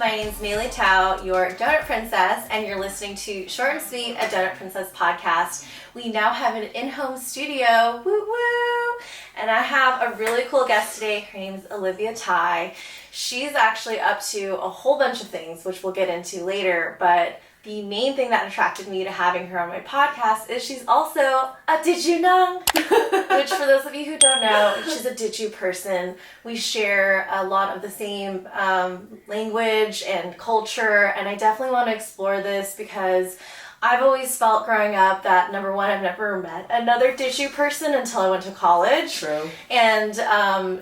My name's Maly Tao, your Donut Princess, and you're listening to Short and Sweet, a Donut Princess podcast. We now have an in-home studio, woo woo! And I have a really cool guest today. Her name's Olivia Thai. She's actually up to a whole bunch of things, which we'll get into later, but the main thing that attracted me to having her on my podcast is she's also a Did You Know? Which, for those of you who don't know, she's a Did You person. We share a lot of the same language and culture, and I definitely want to explore this because I've always felt growing up that, number one, I've never met another Did You person until I went to college. True. And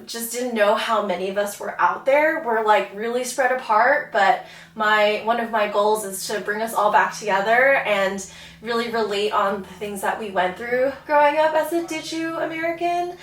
just didn't know how many of us were out there. We're like really spread apart, but one of my goals is to bring us all back together and really relate on the things that we went through growing up as a Did You American.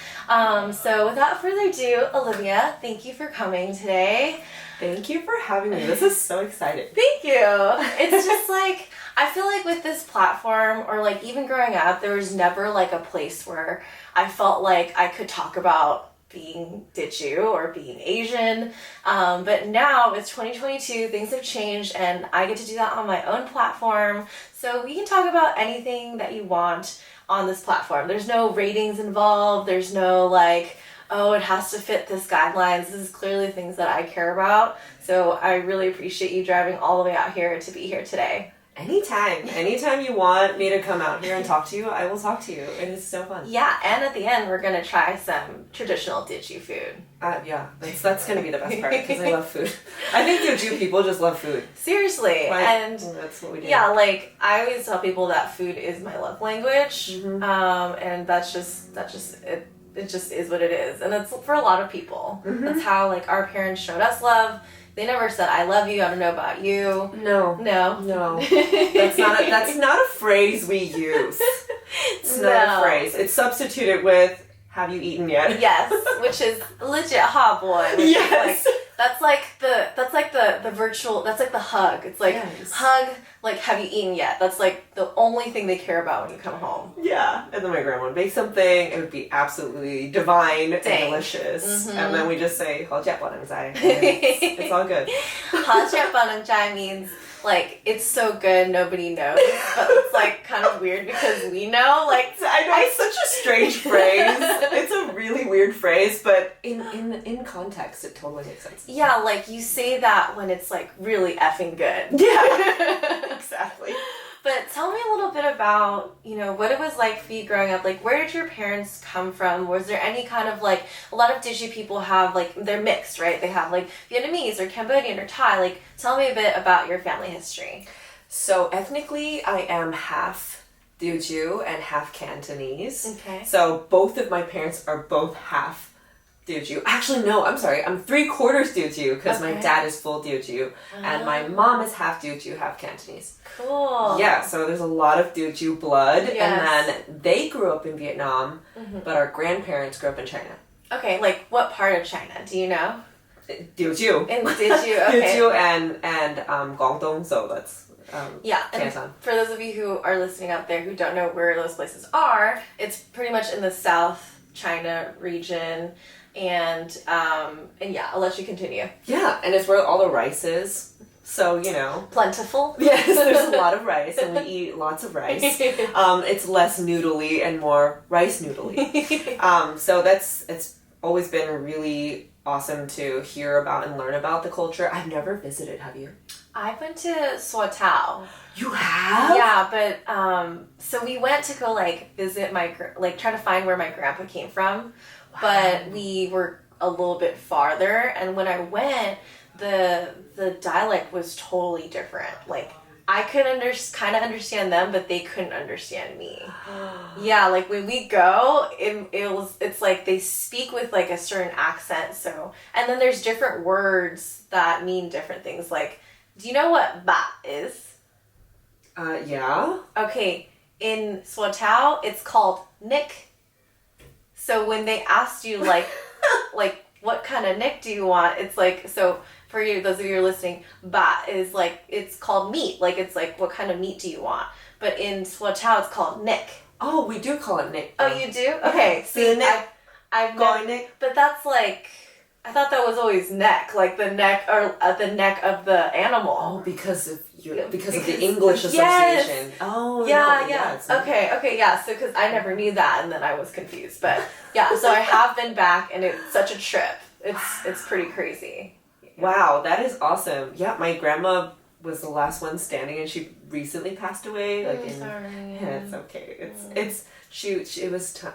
So without further ado, Olivia, thank you for coming today. Thank you for having me. This is so exciting. Thank you. It's just like, I feel like with this platform, or like even growing up, there was never like a place where I felt like I could talk about being Did You or being Asian. But now it's 2022, things have changed, and I get to do that on my own platform. So we can talk about anything that you want on this platform. There's no ratings involved. There's no like, oh, it has to fit this guidelines. This is clearly things that I care about. So I really appreciate you driving all the way out here to be here today. Anytime you want me to come out here and talk to you, I will talk to you. It is so fun. Yeah, and at the end, we're going to try some traditional Did You food. Yeah, that's going to be the best part because I love food. I think Did You people just love food. Seriously. And that's what we do. Yeah, like I always tell people that food is my love language. Mm-hmm. And that's just it. It just is what it is. And it's for a lot of people. Mm-hmm. That's how like our parents showed us love. They never said, I love you, I don't know about you. No. That's not a phrase we use. It's not a phrase. It's substituted with, have you eaten yet? Yes, which is legit hot boy. Yes. That's like the virtual, that's like the hug. It's like, yes. Hug, like, have you eaten yet? That's like the only thing they care about when you come home. Yeah. And then my grandma would make something. It would be absolutely divine and delicious. Mm-hmm. And then we just say, it's all good. means like, it's so good nobody knows, but it's like kind of weird because we know. Like, I know it's such a strange phrase. It's a really weird phrase, but in context, it totally makes sense. Yeah, like you say that when it's like really effing good. Yeah, exactly. But tell me a little bit about, what it was like for you growing up. Like, where did your parents come from? Was there any kind of, like, a lot of Did You people have, like, they're mixed, right? They have, like, Vietnamese or Cambodian or Thai. Like, tell me a bit about your family history. So, ethnically, I am half Did You and half Cantonese. Okay. So, both of my parents are both half Did You. Actually, no, I'm sorry. I'm 3/4 Did You because my dad is full Did You. And my mom is half Did You, half Cantonese. Cool. Yeah, so there's a lot of Did You blood. Yes. And then they grew up in Vietnam, but our grandparents grew up in China. Okay, like what part of China? Do you know? Did You. In Did You, okay. Did You and Guangdong, so that's and for those of you who are listening out there who don't know where those places are, it's pretty much in the South China region. And yeah, I'll let you continue. Yeah, and it's where all the rice is. So, Plentiful. Yes, there's a lot of rice, and we eat lots of rice. It's less noodly and more rice noodly. So it's always been really awesome to hear about and learn about the culture. I've never visited, have you? I've been to Tao. You have? Yeah, but so we went to go like visit try to find where my grandpa came from. Wow. But we were a little bit farther, and when I went, the dialect was totally different. Like, I could kind of understand them, but they couldn't understand me. Yeah, like when we go, it's like they speak with like a certain accent. So, and then there's different words that mean different things. Like, do you know what ba is? Yeah. Okay, in Swatow, it's called nick. So when they asked you like what kind of nick do you want, it's like, so for you, those of you who are listening, ba is like, it's called meat. Like, it's like, what kind of meat do you want? But in Swatow, it's called nick. Oh, we do call it nick. Oh, you do? Okay. See, Nick. I've going nick. But that's like, I thought that was always neck, like the neck or the neck of the animal. Oh, because of the English association. Oh, yeah, no, yeah. Okay, yeah. So because I never knew that, and then I was confused. But yeah, so I have been back, and it's such a trip. It's pretty crazy. Wow, that is awesome. Yeah, my grandma was the last one standing, and she recently passed away. Sorry. Yeah, it's okay.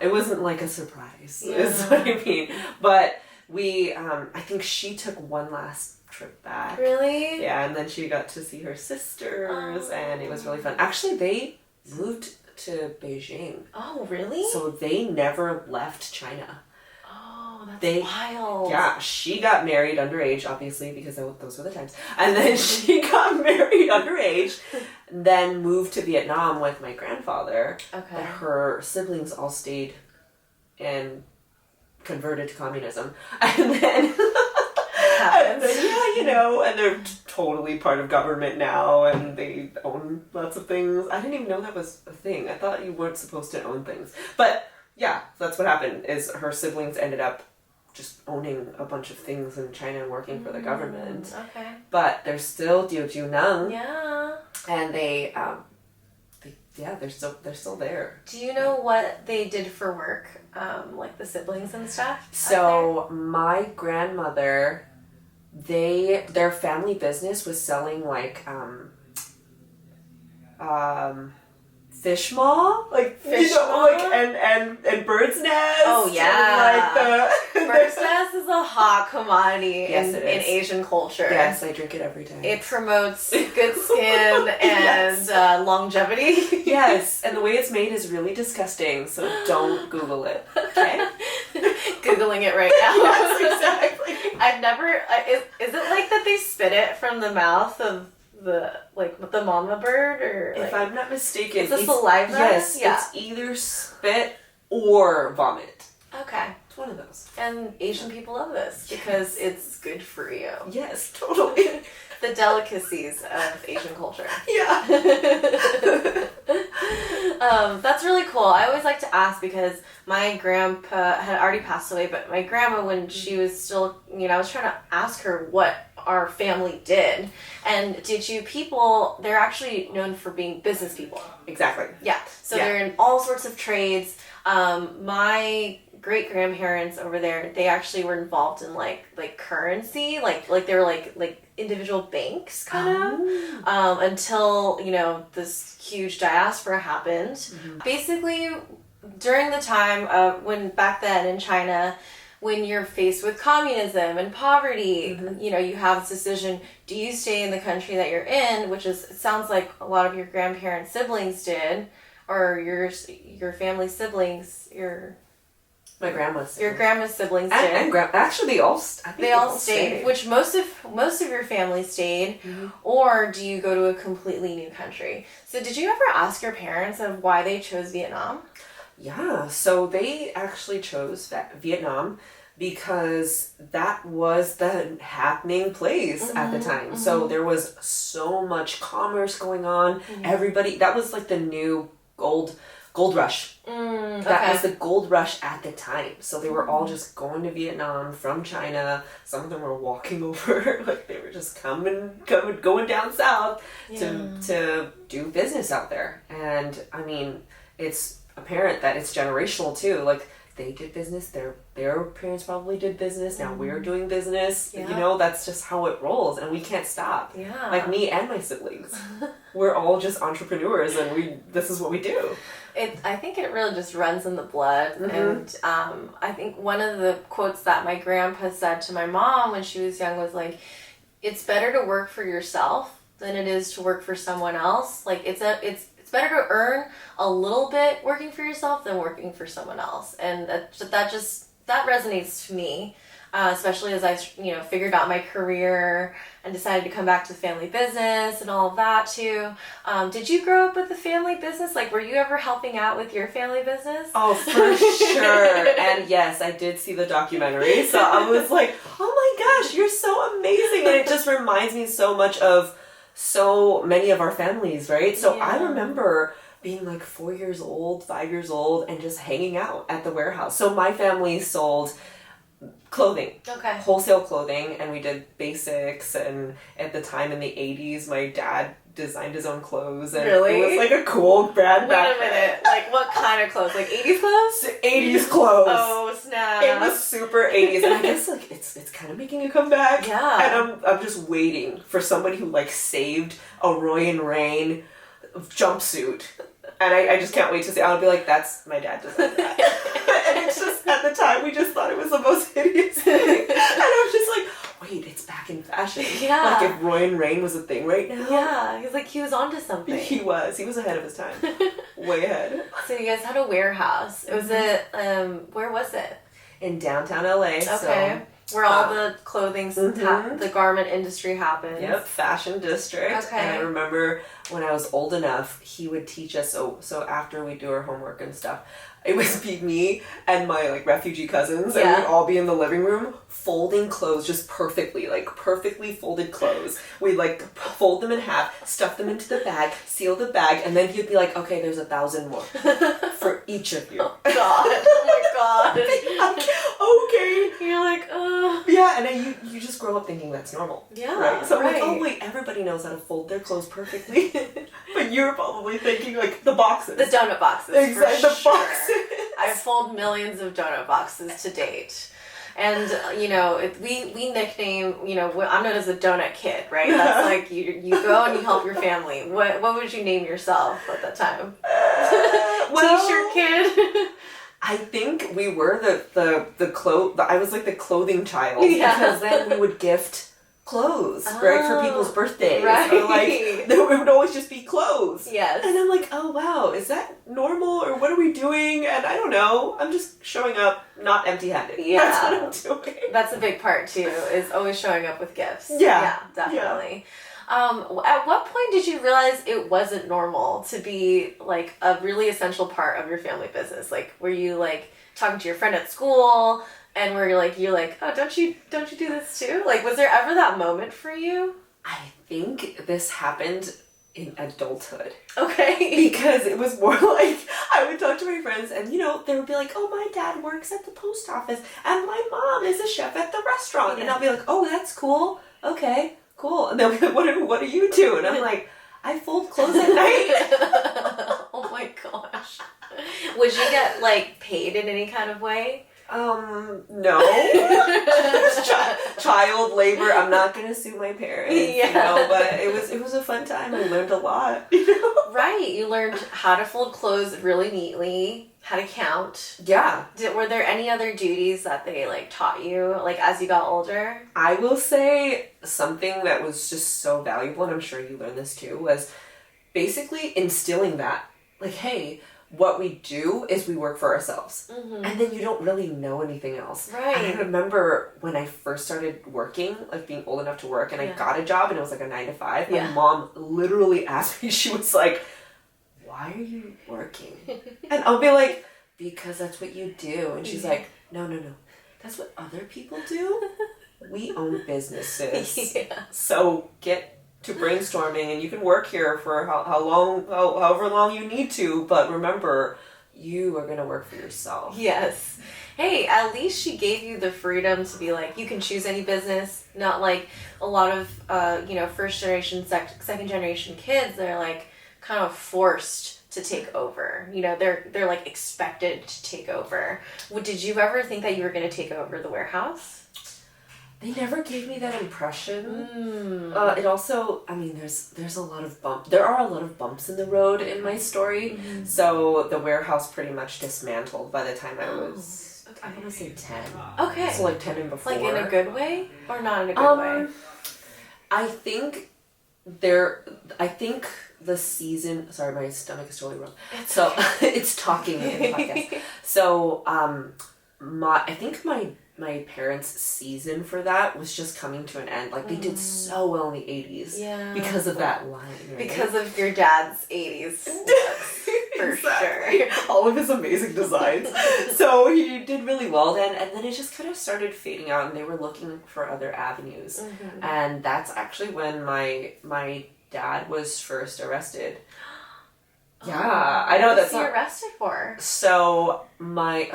It wasn't like a surprise. Is what I mean. But we, I think she took one last trip back. Really? Yeah, and then she got to see her sisters, and it was really fun. Actually, they moved to Beijing. Oh, really? So they never left China. Oh, that's wild. Yeah, she got married underage, obviously, because those were the times. And then she got married underage, then moved to Vietnam with my grandfather. Okay. And her siblings all stayed and converted to communism. And then... and they're totally part of government now, and they own lots of things. I didn't even know that was a thing. I thought you weren't supposed to own things. But yeah, that's what happened, is her siblings ended up just owning a bunch of things in China and working for the government. Okay. But they're still Diujiunang. Yeah. And they're still there. Do you know what they did for work? Like the siblings and stuff? So my grandmother, their family business was selling like fish maw, like fish maw? and bird's nest. Oh yeah, and bird's nest is a hot commodity in Asian culture. Yes, I drink it every day. It promotes good skin and longevity. Yes, and the way it's made is really disgusting, so don't Google it. Okay, Googling it right now. Yes, exactly. I've never. Is it like that they spit it from the mouth of the mama bird, or if I'm not mistaken, it's a saliva? Yes, yeah. It's either spit or vomit. Okay. It's one of those. And Asian people love this because it's good for you. Yes, totally. The delicacies of Asian culture. Yeah. That's really cool. I always like to ask because my grandpa had already passed away, but my grandma, when she was still, I was trying to ask her what our family did. And they're actually known for being business people. Exactly. Yeah. So they're in all sorts of trades. My great-grandparents over there, they actually were involved in like currency, like they were like individual banks kind of until this huge diaspora happened. Mm-hmm. Basically, during the time of when back then in China, when you're faced with communism and poverty, mm-hmm. You have this decision: do you stay in the country that you're in, which it sounds like a lot of your grandparents' siblings did, or your family siblings, my grandma's your grandma's siblings did. And actually, they all stayed. Which most of your family stayed, mm-hmm. or do you go to a completely new country? So did you ever ask your parents of why they chose Vietnam? Yeah, so they actually chose Vietnam because that was the happening place mm-hmm, at the time. Mm-hmm. So there was so much commerce going on. Mm-hmm. That was like the new gold rush. That was the gold rush at the time. So they were all just going to Vietnam from China. Some of them were walking over, like they were just going down south to do business out there. And I mean, it's apparent that it's generational too. Like they did business, their parents probably did business, now we're doing business. Yeah. That's just how it rolls, and we can't stop. Yeah. Like me and my siblings. We're all just entrepreneurs, and this is what we do. I think it really just runs in the blood. Mm-hmm. And I think one of the quotes that my grandpa said to my mom when she was young was like, it's better to work for yourself than it is to work for someone else. Like it's better to earn a little bit working for yourself than working for someone else. And that resonates to me, especially as I figured out my career and decided to come back to the family business and all of that too. Did you grow up with the family business? Like, were you ever helping out with your family business? Oh, for sure. And yes, I did see the documentary. So I was like, oh my gosh, you're so amazing. And it just reminds me so much of so many of our families, right? So I remember being like 4 years old, 5 years old, and just hanging out at the warehouse. So my family sold clothing. Okay. Wholesale clothing, and we did basics, and at the time in the 80s, my dad designed his own clothes, and really? it was like a cool brand. Wait a minute, like what kind of clothes? Like 80s clothes? 80s clothes. Oh snap! It was super 80s, and I guess like it's kind of making a comeback. Yeah. And I'm just waiting for somebody who like saved a Roy and Rain jumpsuit, and I just can't wait to see. I'll be like, that's my dad designed that. And it's just at the time we just thought it was the most hideous thing, and I was just like, wait, it's back in fashion. Yeah. Like if Roy and Rain was a thing right now. Yeah, he's like, he was onto something. He was ahead of his time. Way ahead. So you guys had a warehouse. It was where was it? In downtown LA. Okay. Where all the clothing, the garment industry happens. Yep, fashion district. Okay. And I remember when I was old enough, he would teach us, so after we do our homework and stuff, it would be me and my like refugee cousins, and we'd all be in the living room folding clothes just perfectly, like perfectly folded clothes. We'd like fold them in half, stuff them into the bag, seal the bag, and then he'd be like, okay, there's 1,000 more for each of you. Oh my god. Okay. You're like, Yeah, and then you just grow up thinking that's normal. Yeah. Right. So I'm like, oh wait, everybody knows how to fold their clothes perfectly. But you're probably thinking like the boxes. the donut boxes. Exactly, for the sure. boxes. I've folded millions of donut boxes to date. And, we nickname, I'm known as the donut kid, right? That's like, you go and you help your family. What would you name yourself at that time? T-shirt kid? I think we were I was like the clothing child. Yeah. Because then we would gift clothes, right, for people's birthdays. Right. Or like, it would always just be clothes. Yes. And I'm like, oh wow, is that normal, or what are we doing? And I don't know, I'm just showing up not empty-handed. Yeah. That's what I'm doing. That's a big part too, is always showing up with gifts. Yeah. Definitely. At what point did you realize it wasn't normal to be like a really essential part of your family business? Like, were you like talking to your friend at school and where you're like, oh, don't you do this too? Like, was there ever that moment for you? I think this happened in adulthood. Okay. Because it was more like, I would talk to my friends and, they would be like, oh, my dad works at the post office and my mom is a chef at the restaurant. And I'll be like, oh, that's cool. Okay, cool. And they'll be like, what do you do? And I'm like, I fold clothes at night. Oh my gosh. Would you get like paid in any kind of way? No. Child labor. I'm not gonna sue my parents. But it was a fun time. I learned a lot. Right. You learned how to fold clothes really neatly, how to count. Yeah. Were there any other duties that they like taught you like as you got older? I will say something that was just so valuable, and I'm sure you learned this too, was basically instilling that. Like, hey, what we do is we work for ourselves. Mm-hmm. And then you don't really know anything else. Right. And I remember when I first started working, like being old enough to work, and I got a job and it was like a 9 to 5. My mom literally asked me, she was like, why are you working? And I'll be like, because that's what you do. And she's like, no. That's what other people do. We own businesses. So get to brainstorming, and you can work here for however long you need to, but remember, you are going to work for yourself. Yes. Hey, at least she gave you the freedom to be like, you can choose any business, not like a lot of, first generation, second generation kids, they're like kind of forced to take over. They're like expected to take over. Did you ever think that you were going to take over the warehouse? They never gave me that impression. It also, there's a lot of there are a lot of bumps in the road in my story. Mm-hmm. So the warehouse pretty much dismantled by the time I was, I want to say 10. Okay. So like 10 and before. Like in a good way or not in a good way? I think the season, sorry, my stomach is totally wrong. It's talking in the podcast. So, I think my parents' season for that was just coming to an end. Like, they did so well in the 80s. Yeah. Because of that line. Right? Because of your dad's 80s. For sure. All of his amazing designs. So he did really well then, and then it just kind of started fading out, and they were looking for other avenues. Mm-hmm. And that's actually when my dad was first arrested. Yeah, I know that's what was he arrested for? So I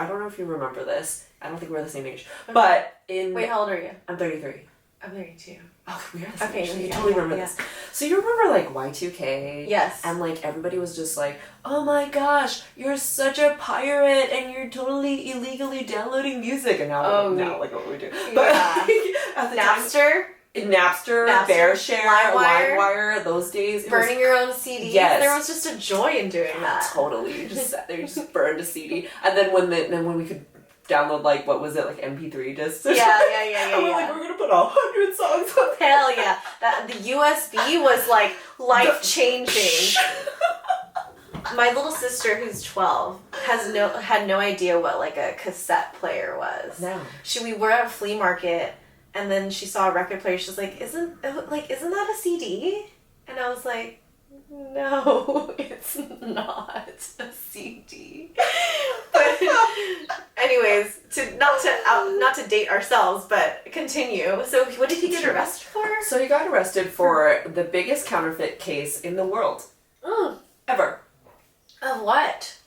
don't know if you remember this. I don't think we're the same age. Okay. But Wait, how old are you? I'm 33. I'm 32. Oh, we are the same age. Okay, You totally remember this. So you remember like Y2K? Yes. And like everybody was just like, oh my gosh, you're such a pirate and you're totally illegally downloading music. And now like what we do. But at the Napster? Napster, BearShare, LimeWire, those days. Burning your own CDs. Yes. There was just a joy in doing that. Totally. You just sat there, you just burned a CD. And then when we could download like, what was it, like MP3 discs? Yeah. And we're like, we're gonna put 100 songs on. Hell yeah. The USB was like life-chinging. My little sister, who's 12, had no idea what like a cassette player was. No. We were at a flea market, and then she saw a record player. She was like, "Isn't that a CD?" And I was like, "No, it's not a CD." But anyways, not to date ourselves, but continue. So, what did he get arrested for? So he got arrested for the biggest counterfeit case in the world ever. Of what?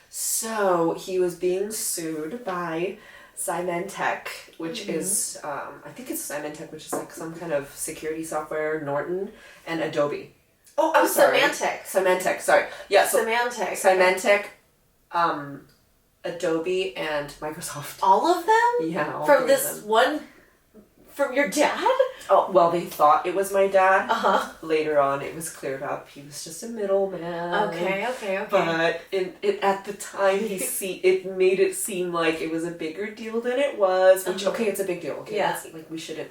So he was being sued by Symantec, which is, I think it's Symantec, which is like some kind of security software, Norton, and Adobe. Oh, I'm sorry. Symantec, sorry. Yeah, so Symantec, Adobe, and Microsoft. All of them? Yeah, all from three this of them. one, from your dad? Oh, well, they thought it was my dad. Uh-huh. Later on, it was cleared up. He was just a middleman. Okay. But at the time, it made it seem like it was a bigger deal than it was. Which, it's a big deal. Okay, yeah. Like we shouldn't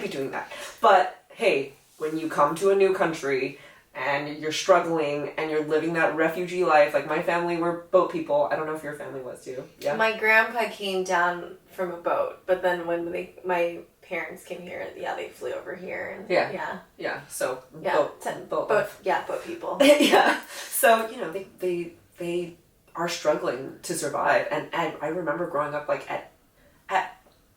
be doing that. But hey, when you come to a new country and you're struggling and you're living that refugee life, like my family were boat people. I don't know if your family was too. Yeah. My grandpa came down from a boat, but then when my parents came here, they flew over here. And yeah. So boat people. Yeah. So they are struggling to survive, and I remember growing up like at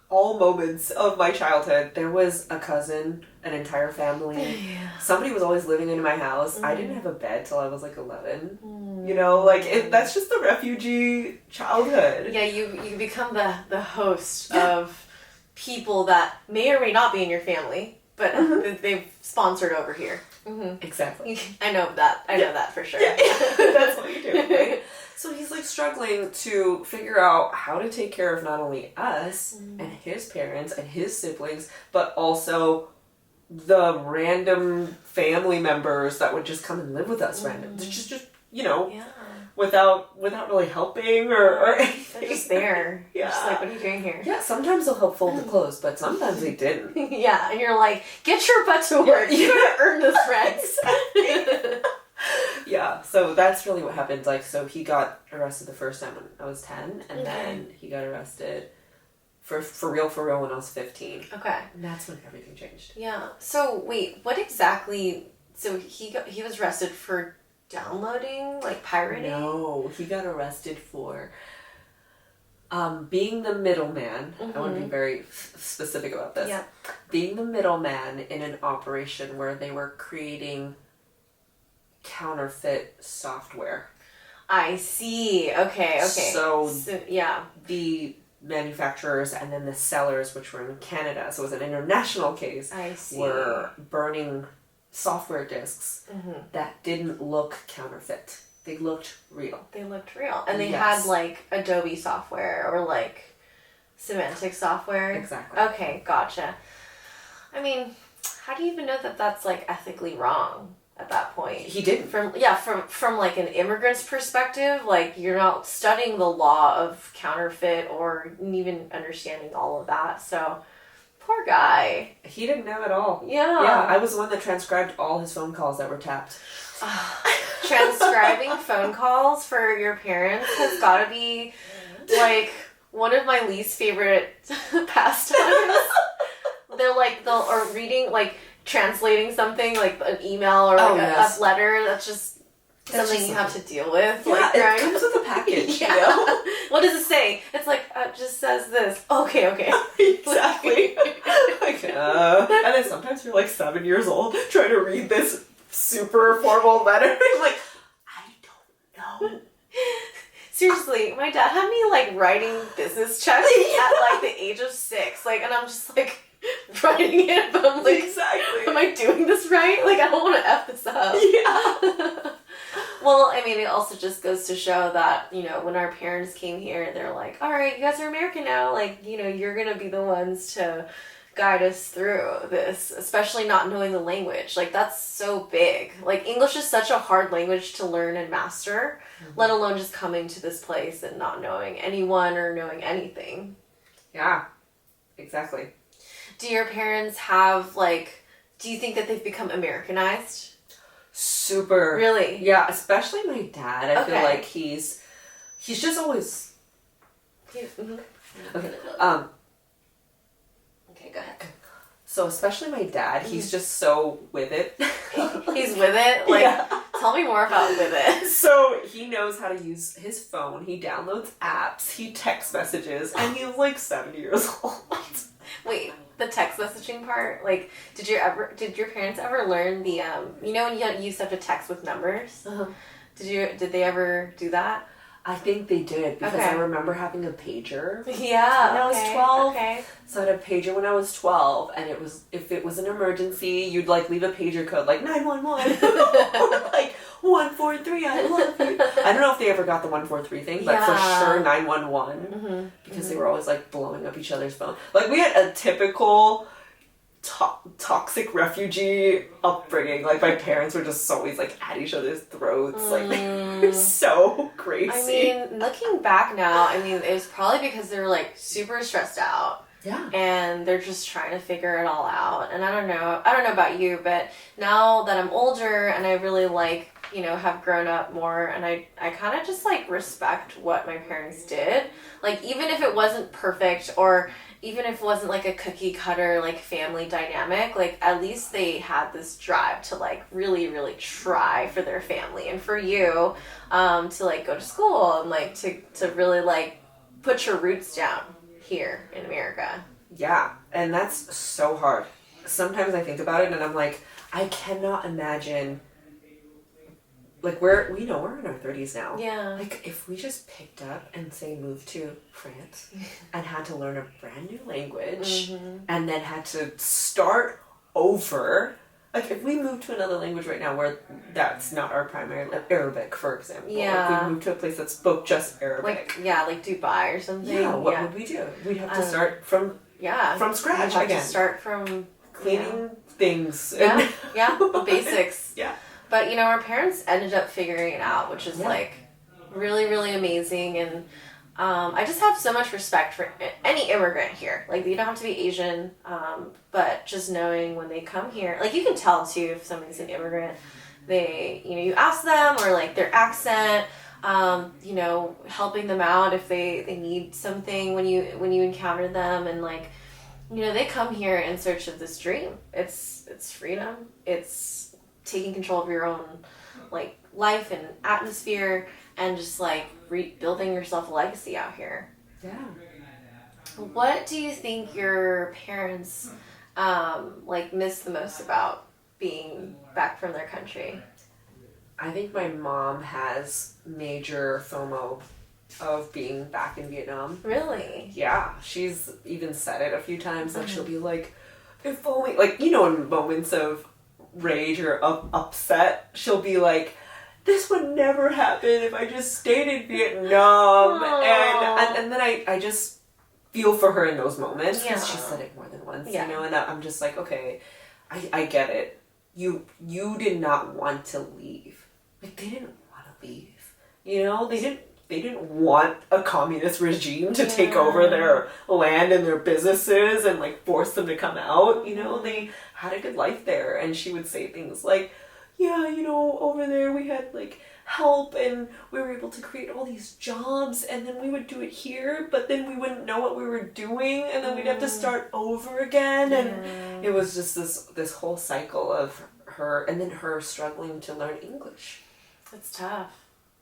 all moments of my childhood, there was a cousin, an entire family. Yeah. Somebody was always living in my house. I didn't have a bed till I was like 11. You know, like that's just the refugee childhood. Yeah, you become the host of people that may or may not be in your family, but they've sponsored over here. Exactly. I know that. I know that for sure. Yeah. That's what you do, right? So he's like struggling to figure out how to take care of not only us and his parents and his siblings, but also the random family members that would just come and live with us random. Just without really helping or anything. They're just there. Yeah. Just like, what are you doing here? Yeah, sometimes they'll help fold the clothes, but sometimes they didn't. Yeah, and you're like, get your butt to work. You gotta earn this rent. Yeah, so that's really what happened. Like, so he got arrested the first time when I was 10, and then he got arrested for real when I was 15. Okay. And that's when everything changed. Yeah. So wait, what exactly? So he was arrested for downloading, like pirating? No, he got arrested for being the middleman. I want to be very specific about this. Yeah. Being the middleman in an operation where they were creating counterfeit software. I see. Okay. So yeah. The manufacturers and then the sellers, which were in Canada, so it was an international case, I see. were burning software disks that didn't look counterfeit. They looked real. And they had like Adobe software or like Symantec software. Exactly. Okay, gotcha. I mean, how do you even know that that's like ethically wrong at that point? He didn't. From like an immigrant's perspective, like you're not studying the law of counterfeit or even understanding all of that. So, poor guy. He didn't know at all. Yeah. Yeah, I was the one that transcribed all his phone calls that were tapped. Transcribing phone calls for your parents has got to be like one of my least favorite pastimes. Or reading, like translating something like an email or like a letter. That's just something you have to deal with. Yeah, like, it comes with a package. Yeah. You know? What does it say? It's like it just says this. Okay. Exactly. And then sometimes you're like 7 years old trying to read this super formal letter. Like, I don't know. Seriously, my dad had me like writing business checks at like the age of 6. Like, and I'm just like writing it, but I'm like, exactly. Am I doing this right? Like, I don't want to F this up. Yeah. Well, I mean, it also just goes to show that, you know, when our parents came here, they're like, all right, you guys are American now. Like, you know, you're going to be the ones to guide us through this, especially not knowing the language. Like, that's so big. Like, English is such a hard language to learn and master, let alone just coming to this place and not knowing anyone or knowing anything. Yeah, exactly. Do your parents have, like, do you think that they've become Americanized? Super. Really? Yeah, especially my dad. I feel Okay. like he's just always... Mm-hmm. Okay. Okay, go ahead. So especially my dad, he's just so with it. He's with it? Like, yeah. Tell me more about with it. So he knows how to use his phone. He downloads apps. He text messages. And he's like 70 years old. Wait, the text messaging part? Like, did your parents ever learn the, you know when you used to have to text with numbers? Uh-huh. Did they ever do that? I think they did because Okay. I remember having a pager. Yeah. When I was 12. Okay. So I had a pager when I was 12, and it was, if it was an emergency, you'd like leave a pager code like 911 or like 143, I love you. I don't know if they ever got the 143 thing, but for sure 911 because they were always like blowing up each other's phone. Like we had a typical toxic refugee upbringing. Like my parents were just always like at each other's throats. Like they were so crazy. I mean, looking back now, I mean, it was probably because they were like super stressed out. Yeah. And they're just trying to figure it all out. And I don't know about you, but now that I'm older and I really like, you know, have grown up more and I kind of just like respect what my parents did. Like even if it wasn't perfect or even if it wasn't like a cookie cutter like family dynamic, like at least they had this drive to like really, really try for their family and for you to like go to school and like to really like put your roots down here in America. Yeah, and that's so hard. Sometimes I think about it and I'm like, I cannot imagine, like we're in our 30s now. Yeah. Like if we just picked up and say moved to France and had to learn a brand new language and then had to start over. Like if we moved to another language right now where that's not our primary, like Arabic, for example. Yeah. Like we moved to a place that spoke just Arabic. Like Dubai or something. Yeah, what would we do? We'd have to start from scratch We'd again. have to start from Cleaning things. Yeah, the basics. Yeah. But, you know, our parents ended up figuring it out, which is like really, really amazing. And I just have so much respect for any immigrant here. Like, you don't have to be Asian, but just knowing when they come here, like, you can tell too if somebody's an immigrant. They, you know, you ask them or like their accent, you know, helping them out if they need something when you encounter them, and like, you know, they come here in search of this dream. It's freedom. It's taking control of your own like life and atmosphere and just like building yourself a legacy out here. Yeah. What do you think your parents like miss the most about being back from their country? I think my mom has major FOMO of being back in Vietnam. Really? Yeah, she's even said it a few times. Like she'll be like, if only, like, you know, in moments of rage or upset, she'll be like, this would never happen if I just stayed in Vietnam. And then I just feel for her in those moments because she said it more than once, you know, and I'm just like, okay, I get it. You did not want to leave. Like, they didn't want to leave. You know, they didn't want a communist regime to take over their land and their businesses and like force them to come out. You know, they had a good life there. And she would say things like, yeah, you know, over there we had like help and we were able to create all these jobs, and then we would do it here, but then we wouldn't know what we were doing, and then we'd have to start over again. And it was just this whole cycle of her, and then her struggling to learn English. It's tough.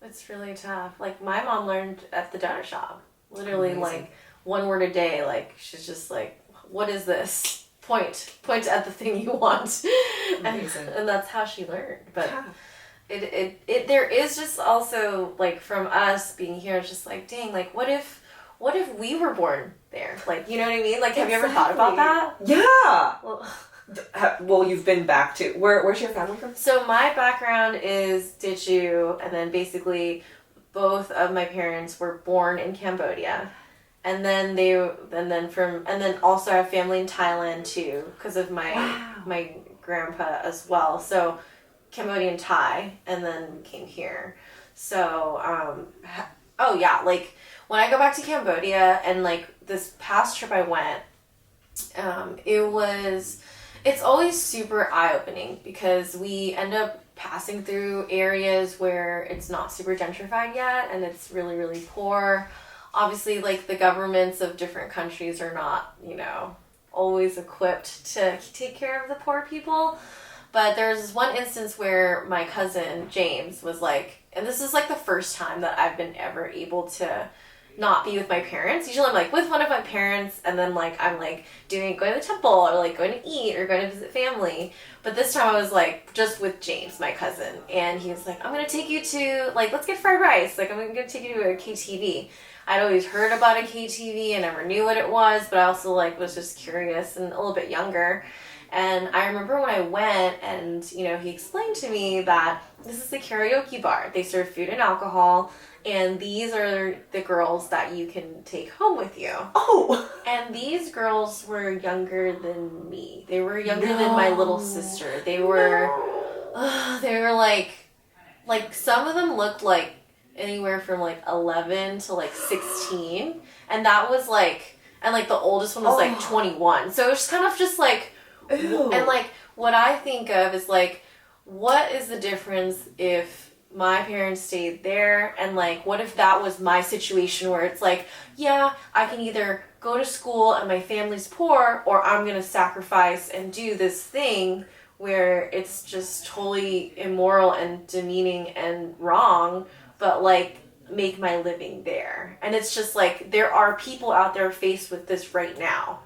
It's really tough. Like, my mom learned at the donut shop. Literally, like, one word a day. Like, she's just like, what is this? Point at the thing you want. And that's how she learned. But there is just also like from us being here, it's just like, dang, like what if we were born there? Like, you know what I mean? Like, have you ever thought about that? Yeah. Well, well, you've been back to where's your family from? So my background is Diju, and then basically both of my parents were born in Cambodia. And then also I have family in Thailand too, because of my grandpa as well. So Cambodian Thai, and then came here. So oh yeah, like when I go back to Cambodia, and like this past trip I went, it's always super eye-opening because we end up passing through areas where it's not super gentrified yet, and it's really, really poor. Obviously, like, the governments of different countries are not, always equipped to take care of the poor people. But there's this one instance where my cousin, James, was like, and this is like the first time that I've been ever able to not be with my parents. Usually I'm like with one of my parents, and then like I'm like going to the temple, or like going to eat, or going to visit family. But this time I was like just with James, my cousin, and he was like, I'm gonna take you to, like, let's get fried rice, like I'm gonna take you to a KTV. I'd always heard about a KTV and never knew what it was, but I also like was just curious and a little bit younger. And I remember when I went, and he explained to me that this is a karaoke bar. They serve food and alcohol, and these are the girls that you can take home with you. Oh! And these girls were younger than me. They were younger than my little sister. They were like some of them looked like anywhere from like 11 to like 16. And that was like, and like the oldest one was like 21. So it was kind of just like, Ew. and like what I think of is like, what is the difference if my parents stayed there, and like what if that was my situation where it's like, yeah, I can either go to school and my family's poor, or I'm gonna sacrifice and do this thing where it's just totally immoral and demeaning and wrong, but like make my living there. And it's just like there are people out there faced with this right now.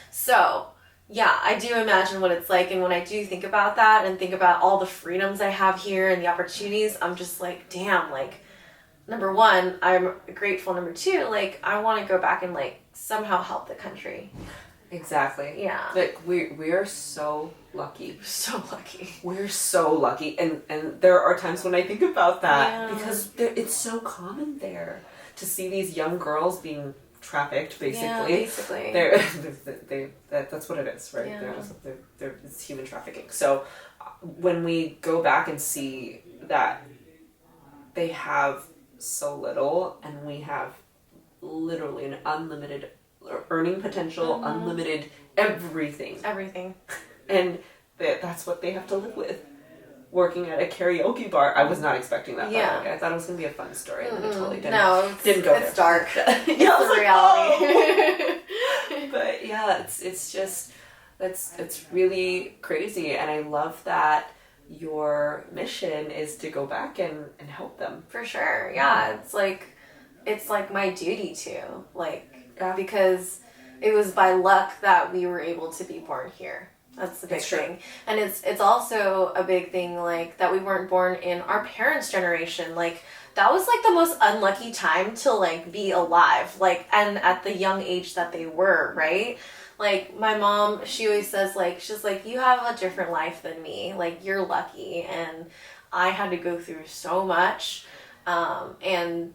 So yeah, I do imagine what it's like, and when I do think about that and think about all the freedoms I have here and the opportunities, I'm just like, damn, like, number one, I'm grateful. Number two, like, I want to go back and like somehow help the country. Exactly. Yeah. Like we are so lucky. So lucky. We're so lucky, and there are times when I think about that, Yeah. because it's so common there to see these young girls being trafficked, basically. Yeah, basically. That's what it is, right? Yeah. It's human trafficking. So when we go back and see that they have so little, and we have literally an unlimited earning potential, unlimited everything. And that's what they have to live with. Working at a karaoke bar. I was not expecting that. Yeah. By the way. I thought it was going to be a fun story, and then it totally didn't. No, didn't go it's there. dark. Yeah, It's the reality. Oh! But yeah, it's just, it's really crazy, and I love that your mission is to go back and help them. For sure. Yeah, it's like my duty to, like, because it was by luck that we were able to be born here. That's the big thing. And it's also a big thing, like, that we weren't born in our parents' generation. Like, that was, like, the most unlucky time to, like, be alive. Like, and at the young age that they were, right? Like, my mom, she always says, like, she's like, you have a different life than me. Like, you're lucky. And I had to go through so much. And,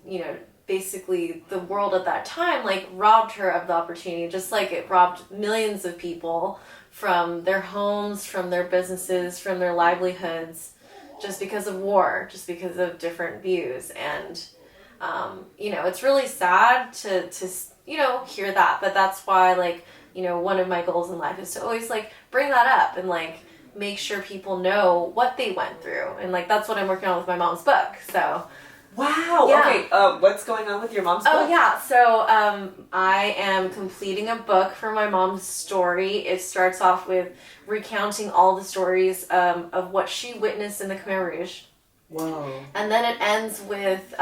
basically the world at that time, like, robbed her of the opportunity, just like it robbed millions of people from their homes, from their businesses, from their livelihoods, just because of war, just because of different views. And, it's really sad to hear that, but that's why, like, one of my goals in life is to always, like, bring that up and, like, make sure people know what they went through. And, like, that's what I'm working on with my mom's book, so... Wow. Yeah. Okay. What's going on with your mom's book? Oh yeah. So I am completing a book for my mom's story. It starts off with recounting all the stories of what she witnessed in the Khmer Rouge. Whoa. And then it ends with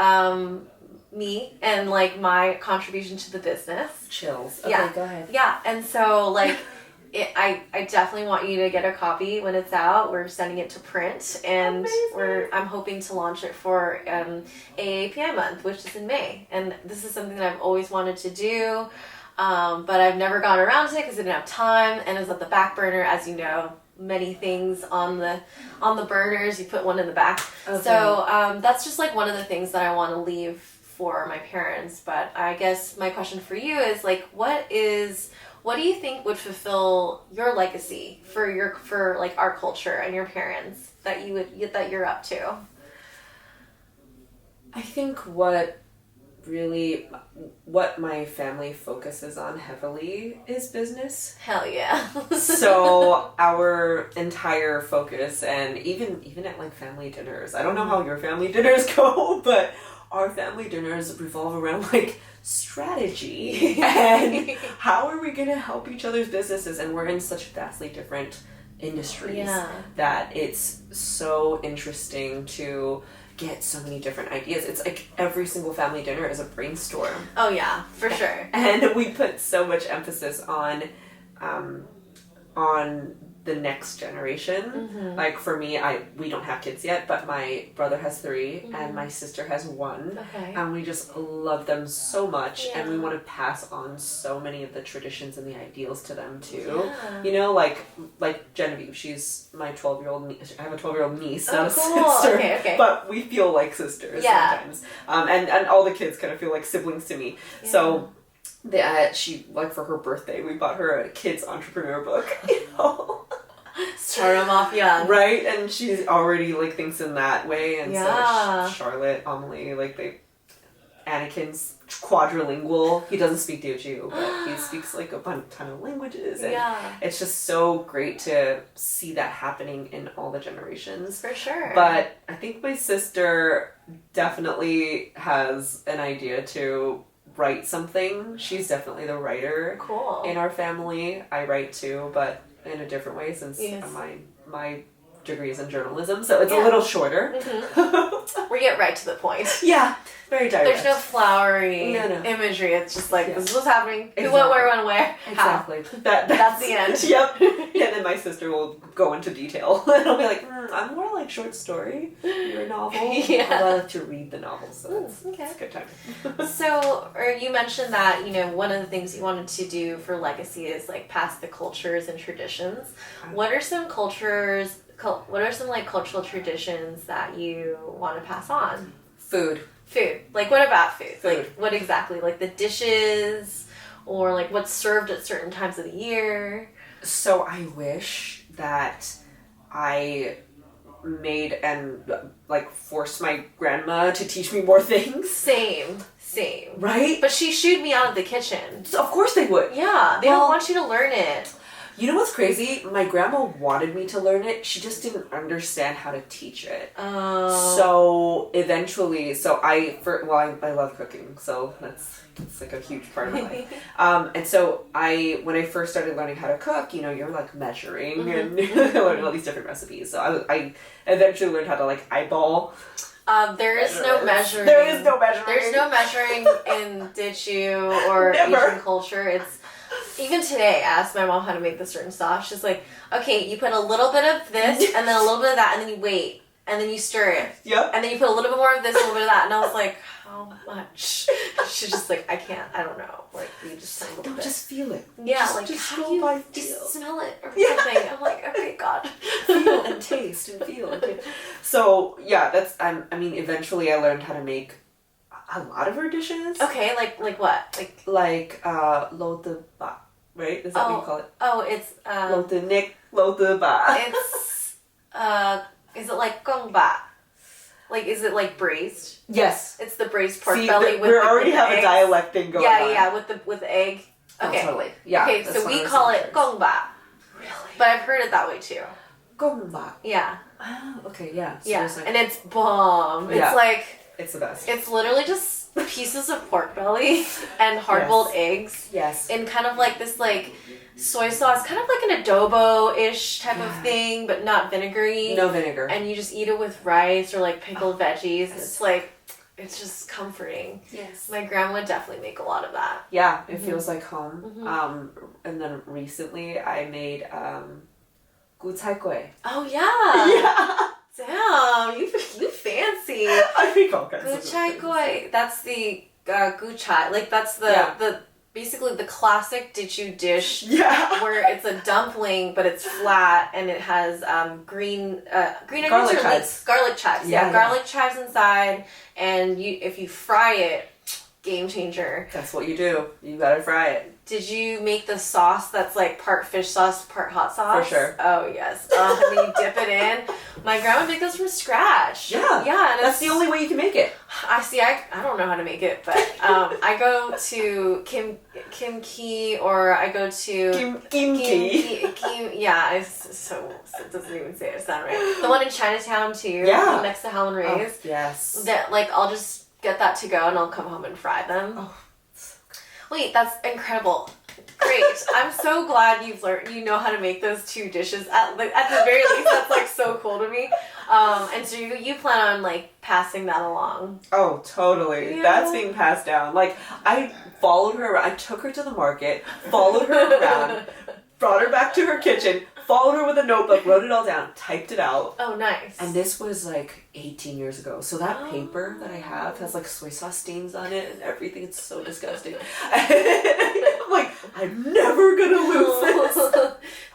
me and, like, my contribution to the business. Chills. Okay, Yeah. go ahead. Yeah. And so, like, I definitely want you to get a copy when it's out. We're sending it to print, and Amazing. I'm hoping to launch it for AAPI month, which is in May. And this is something that I've always wanted to do, but I've never gone around to it because I didn't have time, and it was at the back burner, as you know. Many things on the burners, you put one in the back. Okay. So that's just like one of the things that I want to leave for my parents. But I guess my question for you is like, what do you think would fulfill your legacy for like our culture and your parents that you're up to? I think what my family focuses on heavily is business. Hell yeah. So our entire focus, and even at like family dinners, I don't know how your family dinners go, but our family dinners revolve around like strategy and how are we going to help each other's businesses, and we're in such vastly different industries that it's so interesting to get so many different ideas. It's like every single family dinner is a brainstorm. Oh yeah, for sure. And we put so much emphasis on the next generation. Mm-hmm. Like for me, we don't have kids yet, but my brother has 3 and my sister has 1. Okay. And we just love them so much, and we want to pass on so many of the traditions and the ideals to them too. Yeah. You know, like Genevieve, she's my 12-year-old niece. I have a 12-year-old niece, not a sister. Okay. But we feel like sisters sometimes. And all the kids kind of feel like siblings to me. Yeah. So she, like, for her birthday, we bought her a kids entrepreneur book, you know. Start them off young. Right, and she already, like, thinks in that way, and so Charlotte, Amelie, like, Anakin's quadrilingual. He doesn't speak Teochew, but he speaks, like, a ton of languages, and it's just so great to see that happening in all the generations. For sure. But I think my sister definitely has an idea to write something. She's definitely the writer in our family. I write too, but in a different way, since my degree is in journalism, so it's a little shorter. Mm-hmm. We get right to the point. Yeah, very direct. There's no flowery imagery. It's just like, this is what's happening. Who, what, where, when, where. Exactly. That's the end. Yep. And then my sister will go into detail, and I'll be like, I'm more like short story. You're a novel. I love to read the novels, so it's a good time. So, or you mentioned that, you know, one of the things you wanted to do for legacy is like pass the cultures and traditions. What are some like cultural traditions that you want to pass on? Food. Like, what about food? Like, what exactly? Like the dishes, or like what's served at certain times of the year? So I wish that I made and like forced my grandma to teach me more things. Same. Right? But she shooed me out of the kitchen. Of course they would. Yeah, they don't want you to learn it. You know what's crazy? My grandma wanted me to learn it. She just didn't understand how to teach it. Oh. So eventually, I love cooking, so that's like a huge part of my life. And so when I first started learning how to cook, you know, you're like measuring and learning all these different recipes. So I eventually learned how to like eyeball. There is no measuring. There is no measuring. There's no measuring in Dichu or Asian culture. It's even today, I asked my mom how to make this certain sauce. She's like, okay, you put a little bit of this and then a little bit of that, and then you wait, and then you stir it. Yep. And then you put a little bit more of this, a little bit of that, and I was like, how much? She's just like, I don't know. Like, you just a little bit. Just feel it. Yeah, just how do you just smell it or something? I'm like, okay, God. Feel and taste and feel and taste. So yeah, eventually I learned how to make a lot of her dishes. Okay, like what? Like lo te ba, right? Is that what you call it? Oh, it's lo te nik, lo te ba. It's is it like gong ba? Like, is it like braised? Yes. It's the braised pork belly with we already have a dialect thing going on. Yeah, with the egg. Okay. Totally. Yeah. Okay, so we call it gong ba. Really? But I've heard it that way too. Gong ba. Yeah. Oh, okay, yeah. So yeah, and it's bomb. It's like... It's the best. It's literally just pieces of pork belly and hard-boiled eggs. Yes. In kind of like this like soy sauce, kind of like an adobo-ish type of thing, but not vinegary. No vinegar. And you just eat it with rice or like pickled veggies. It's like it's just comforting. Yes. My grandma would definitely make a lot of that. Yeah, it feels like home. Mm-hmm. And then recently I made gu cai gui. Oh yeah. Yeah. Damn, you fancy. I make all kinds Gu of chai things. gui. That's the gu chai. Like that's the basically the classic Dichu dish. Yeah. Where it's a dumpling, but it's flat and it has green onions Garlic or chives. garlic chives. Yeah, Garlic chives inside, and if you fry it, game changer. That's what you do. You gotta fry it. Did you make the sauce that's like part fish sauce, part hot sauce? For sure. Oh yes. And then you dip it in. My grandma made those from scratch. Yeah. Yeah. And That's the only way you can make it. I don't know how to make it, but I go to Kim Ki or I go to Kimchi. yeah, it doesn't even say it sound right. The one in Chinatown too. Yeah. Next to Helen Ray's. Oh, yes. That like I'll just get that to go and I'll come home and fry them. Oh. Wait, that's incredible. Great. I'm so glad you know how to make those two dishes. At the very least, that's like so cool to me. And so you plan on like passing that along. Oh, totally. Yeah. That's being passed down. Like, I followed her around. I took her to the market, followed her around, brought her back to her kitchen, followed her with a notebook, wrote it all down, typed it out. Oh, nice. And this was like 18 years ago. So that paper that I have has like soy sauce stains on it and everything. It's so disgusting. I'm like, I'm never gonna lose this.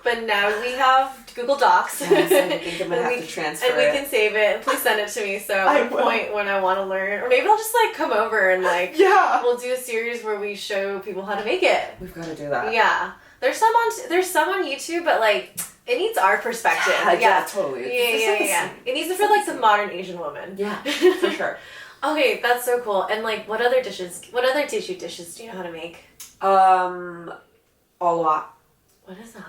But now we have Google Docs. Yes, I think I'm gonna have to transfer and we it. can save it. And please send it to me. So I at one will. point when I want to learn, or maybe I'll just like come over and like Yeah. we'll do a series where we show people how to make it. We've got to do that. Yeah, there's some on YouTube, but like it needs our perspective. Yeah, totally. Yeah. It needs to feel like the modern Asian woman. Yeah, for sure. Okay, that's so cool. And like, what other Dichu dishes do you know how to make? All lot. What is that?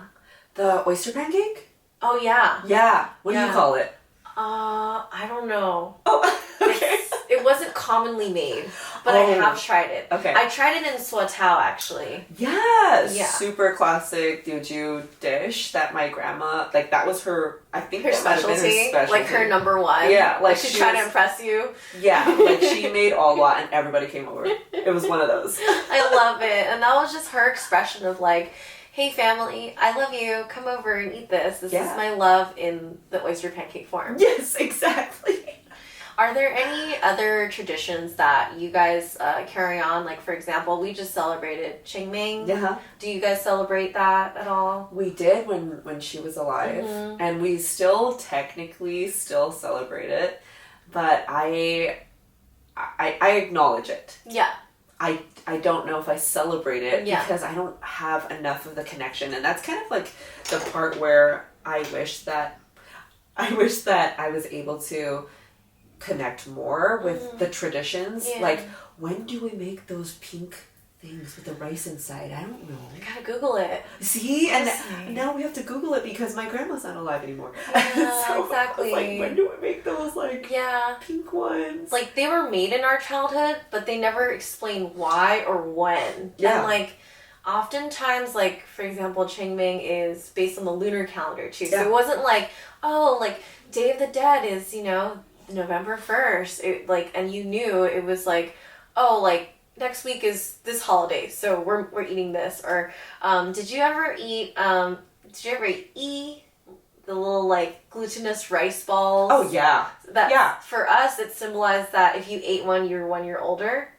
The oyster pancake? Oh yeah. Yeah. What do you Yeah. call it? I don't know. Oh, okay. It wasn't commonly made, but I have tried it. Okay. I tried it in Swatow actually. Yes. Yeah. Super classic Teochew dish that my grandma, like that was her, I think Her that might have been specialty, her specialty. like her number one. Yeah, like she she tried to was- impress you. Yeah, like she made all lot and everybody came over. It was one of those. I love it, and that was just her expression of like, "Hey family, I love you. Come over and eat this. This is my love in the oyster pancake form." Yes, exactly. Are there any other traditions that you guys carry on? Like, for example, we just celebrated Qingming. Yeah. Do you guys celebrate that at all? We did when she was alive, and we still technically still celebrate it, but I acknowledge it. Yeah. I don't know if I celebrate it Yeah. because I don't have enough of the connection, and that's kind of like the part where I wish that I was able to connect more with the traditions. Yeah. Like, when do we make those pink things with the rice inside? I don't know. I gotta Google it. See, and Honestly. now we have to Google it because my grandma's not alive anymore. Yeah, so exactly. I was like, when do we make those like Yeah. pink ones? Like, they were made in our childhood, but they never explain why or when. Yeah. And, like, oftentimes, like, for example, Qingming is based on the lunar calendar, too. Yeah. So it wasn't like, oh, like, Day of the Dead is, you know, November 1st. It, like, and you knew it was like, oh, like, next week is this holiday, so we're eating this. Or, did you ever eat the little, like, glutinous rice balls? Oh, yeah. That, for us, it symbolized that if you ate one, you were 1 year older.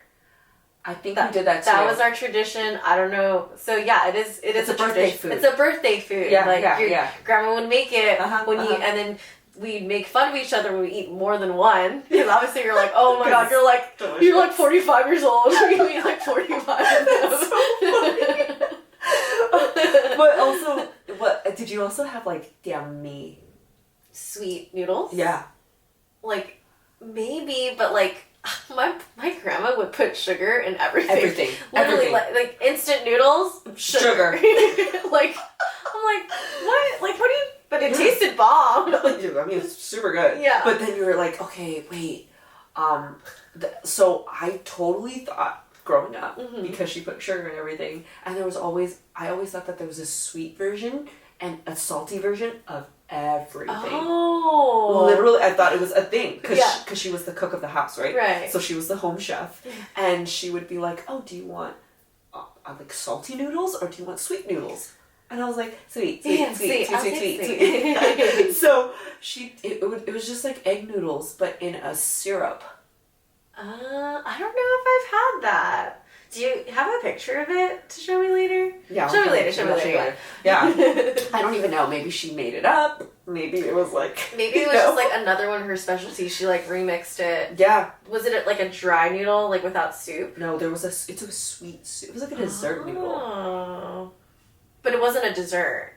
I think we did that too. That was our tradition. I don't know. So yeah, it is It's a birthday tradition. food. It's a birthday food. Yeah, like yeah, your yeah. grandma would make it and then we'd make fun of each other when we eat more than one. Because obviously you're like, oh my god, you're like 45 years old. You eat like 45 of them. So funny. But also, what did you also have like diami? Sweet noodles? Yeah. Like maybe, but like my grandma would put sugar in everything. Everything. Literally, Everything. like instant noodles, sugar. Like, I'm like, what? Like, what do you? But it tasted bomb. I mean, it's super good. Yeah. But then you were like, okay, wait. So I totally thought growing up because she put sugar in everything, and I always thought that there was a sweet version and a salty version of everything. Oh. Literally, I thought it was a thing because Yeah. she was the cook of the house, right? Right. So she was the home chef, and she would be like, "Oh, do you want like salty noodles or do you want sweet noodles?" And I was like, sweet. So it was just like egg noodles, but in a syrup. I don't know if I've had that. Do you have a picture of it to show me later? Yeah. Show me later. Yeah. I don't even know. Maybe she made it up. Maybe it was like... Maybe it was just like another one of her specialties. She like remixed it. Yeah. Was it like a dry noodle, like without soup? No, it's a sweet soup. It was like a dessert noodle. But it wasn't a dessert.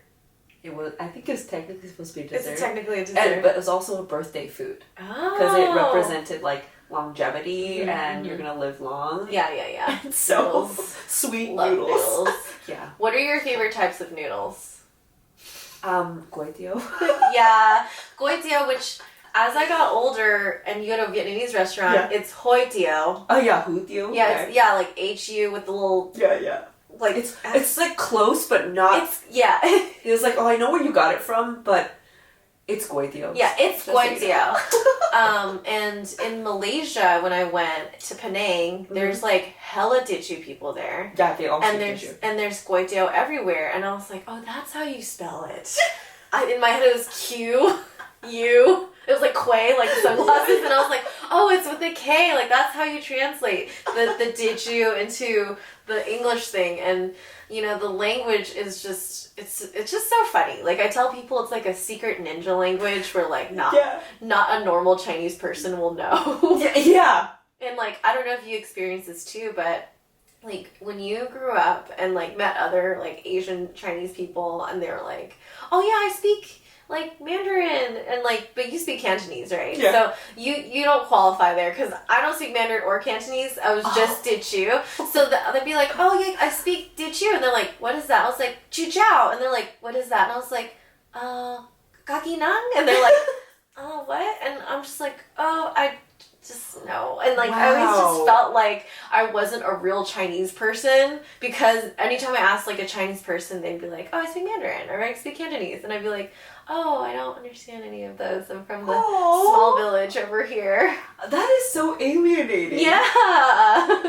It was. I think it was technically supposed to be a dessert. It's technically a dessert. But it was also a birthday food. Because it represented like longevity and you're gonna live long. Yeah. So Noodles. sweet Love noodles. Yeah. What are your favorite types of noodles? Goi tio. Yeah, goi tio, which as I got older and you go to a Vietnamese restaurant, it's hoi tio. Oh yeah, hu tio. Yeah, it's, like HU with the little... Yeah. Like it's like close but not. It was like, oh, I know where you got it from, but it's goi tio. Yeah, it's goi tio. And in Malaysia, when I went to Penang, there's like hella Dichu people there. Yeah, they all and speak Dichu. And there's goi tio everywhere, and I was like, oh, that's how you spell it. In my head, it was Q U. It was like Quay, like the sunglasses, and I was like, oh, it's with a K. Like that's how you translate the Dichu into the English thing. And you know, the language is just it's just so funny. Like I tell people it's like a secret ninja language where like not a normal Chinese person will know. Yeah. And like I don't know if you experience this too, but like when you grew up and like met other like Asian Chinese people and they were like, oh yeah, I speak like Mandarin and like, but you speak Cantonese, right? Yeah. So you don't qualify there because I don't speak Mandarin or Cantonese. I was just Dichu. So they'd be like, oh yeah, I speak Dichu, and they're like, what is that? I was like, Chu Chao, and they're like, what is that? And I was like, Gaki Nang, and they're like, oh what? And I'm just like, oh I just no. And like I always just felt like I wasn't a real Chinese person because anytime I asked like a Chinese person, they'd be like, oh, I speak Mandarin or I speak Cantonese, and I'd be like, oh, I don't understand any of those. I'm from the small village over here. That is so alienating. Yeah. How's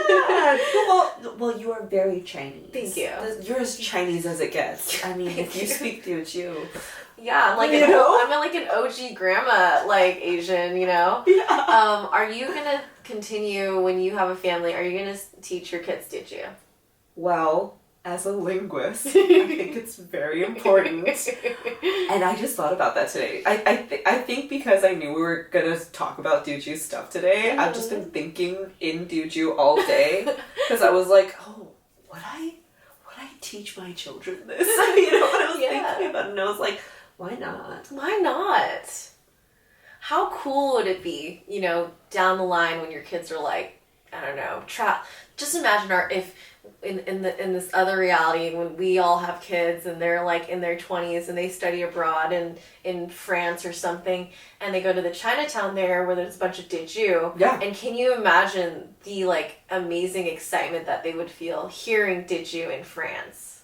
that? Well, you are very Chinese. Thank you. You're as Chinese as it gets. I mean, if you speak Teochew. Yeah, I'm like I'm like an OG grandma, like Asian, you know. Yeah. Are you gonna continue when you have a family? Are you gonna teach your kids Dichu? Well, as a linguist, I think it's very important. And I just thought about that today. I think because I knew we were gonna talk about Teochew stuff today, I've just been thinking in Teochew all day because I was like, oh, would I teach my children this? You know what I was thinking about, and I was like, why not? Why not? How cool would it be, you know, down the line when your kids are like, I don't know, just imagine if in this other reality when we all have kids and they're like in their 20s and they study abroad in France or something and they go to the Chinatown there where there's a bunch of Dichu. Yeah. And can you imagine the like amazing excitement that they would feel hearing Dichu in France?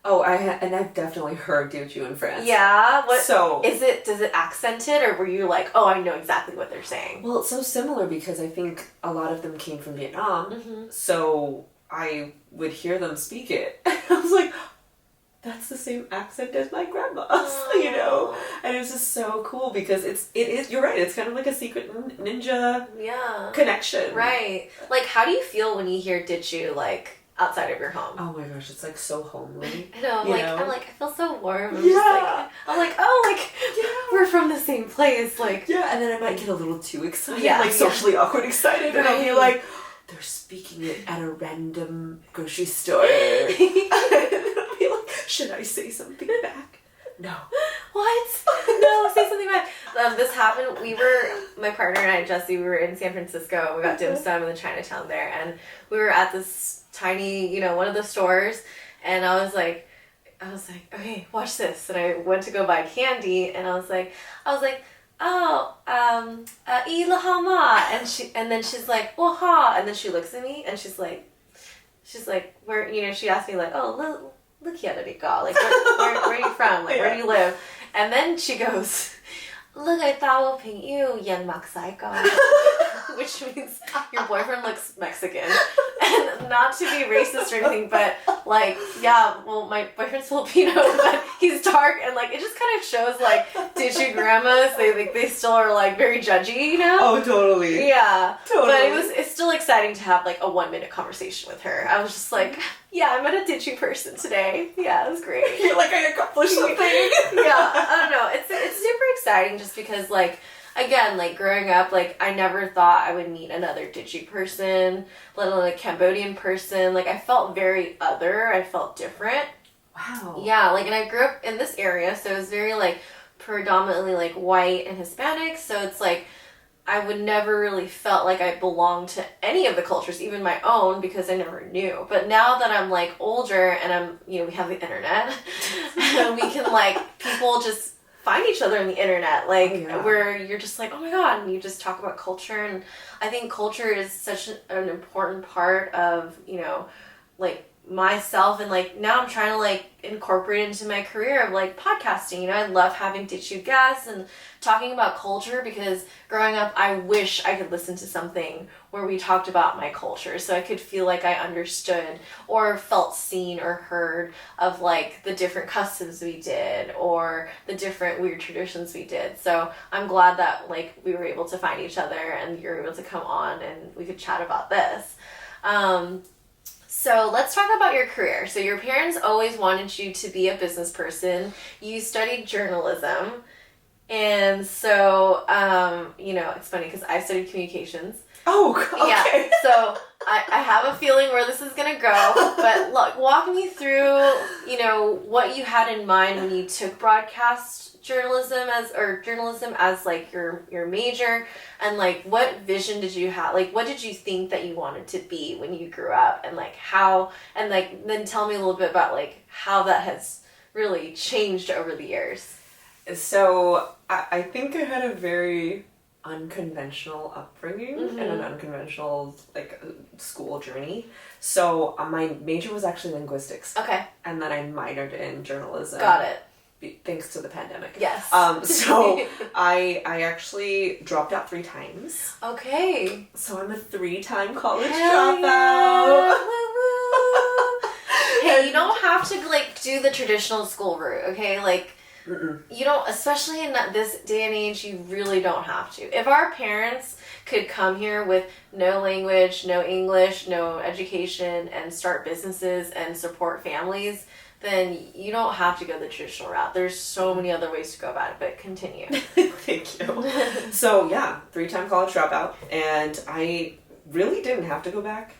Oh, I've definitely heard Teochew in France. Yeah. So does it accent it, or were you like, oh, I know exactly what they're saying? Well, it's so similar because I think a lot of them came from Vietnam. So I would hear them speak it. I was like, that's the same accent as my grandma's, you know? And it was just so cool because it is, you're right, it's kind of like a secret ninja connection. Right. Like, how do you feel when you hear Dichu, like, outside of your home? Oh my gosh, it's like so homely. I know, I'm like, I feel so warm. I'm like, oh, like, we're from the same place, like. Yeah, and then I might get a little too excited, like socially awkward excited, and I'll be like, they're speaking it at a random grocery store. And I'll be like, should I say something back? No. What? No, say something back. This happened, my partner and I, Jesse, we were in San Francisco, we got dim sum in the Chinatown there, and we were at this tiny, you know, one of the stores, and I was like, okay, watch this. And I went to go buy candy, and I was like, oh, ilahama, and then she's like, waha, and then she looks at me, and she's like, where, you know, she asked me like, oh, look here, Rika, like, where are you from? Like, where do you live? And then she goes, look, I thought you young Mexico, which means your boyfriend looks Mexican. And not to be racist or anything, but like, yeah, well, my boyfriend's Filipino, but he's dark, and like, it just kind of shows like, did you grandmas? They still are like very judgy, you know? Oh, totally. Yeah, totally. But it's still exciting to have like a 1-minute conversation with her. I was just like, yeah, I met a ditchy person today. Yeah, it was great. You're like, I accomplished something. Yeah, I don't know. It's super exciting just because like, again, like growing up, like I never thought I would meet another ditchy person, let alone a Cambodian person. Like I felt very other. I felt different. Wow. Yeah, like, and I grew up in this area, so it was very like predominantly like white and Hispanic. So it's like I would never really felt like I belonged to any of the cultures, even my own, because I never knew. But now that I'm like older and I'm, we have the internet, and we can like, people just find each other on the internet, like where you're just like, oh my god, and you just talk about culture. And I think culture is such an important part of, like myself, and like now I'm trying to like incorporate into my career of like podcasting. I love having ditchy guests and talking about culture, because growing up I wish I could listen to something where we talked about my culture, so I could feel like I understood or felt seen or heard of like the different customs we did or the different weird traditions we did. So I'm glad that like we were able to find each other and you're able to come on and we could chat about this. So let's talk about your career. So your parents always wanted you to be a business person. You studied journalism. And so, it's funny because I studied communications. Oh, okay. Yeah, so I have a feeling where this is going to go. But look, walk me through, what you had in mind when you took broadcast journalism as like your major, and like what vision did you have, like what did you think that you wanted to be when you grew up, and like how, and like then tell me a little bit about like how that has really changed over the years. So I think I had a very unconventional upbringing and an unconventional like school journey. So my major was actually linguistics. Okay. And then I minored in journalism. Got it. Thanks to the pandemic. Yes. So I actually dropped out 3 times. Okay. So I'm a 3-time college Hell dropout. Yeah. Woo woo. Hey, you don't have to like do the traditional school route, okay? Like, you don't, especially in this day and age, you really don't have to. If our parents could come here with no language, no English, no education, and start businesses and support families, then you don't have to go the traditional route. There's so many other ways to go about it, but continue. Thank you. So yeah, 3-time college dropout, and I really didn't have to go back.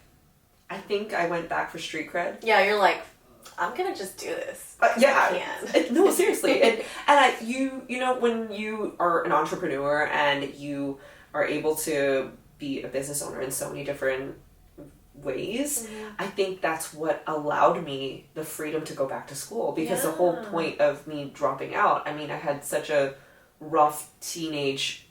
I think I went back for street cred. Yeah, you're like, I'm gonna just do this. Yeah. No, seriously. And when you are an entrepreneur and you are able to be a business owner in so many different ways, I think that's what allowed me the freedom to go back to school, because the whole point of me dropping out, I mean, I had such a rough teenage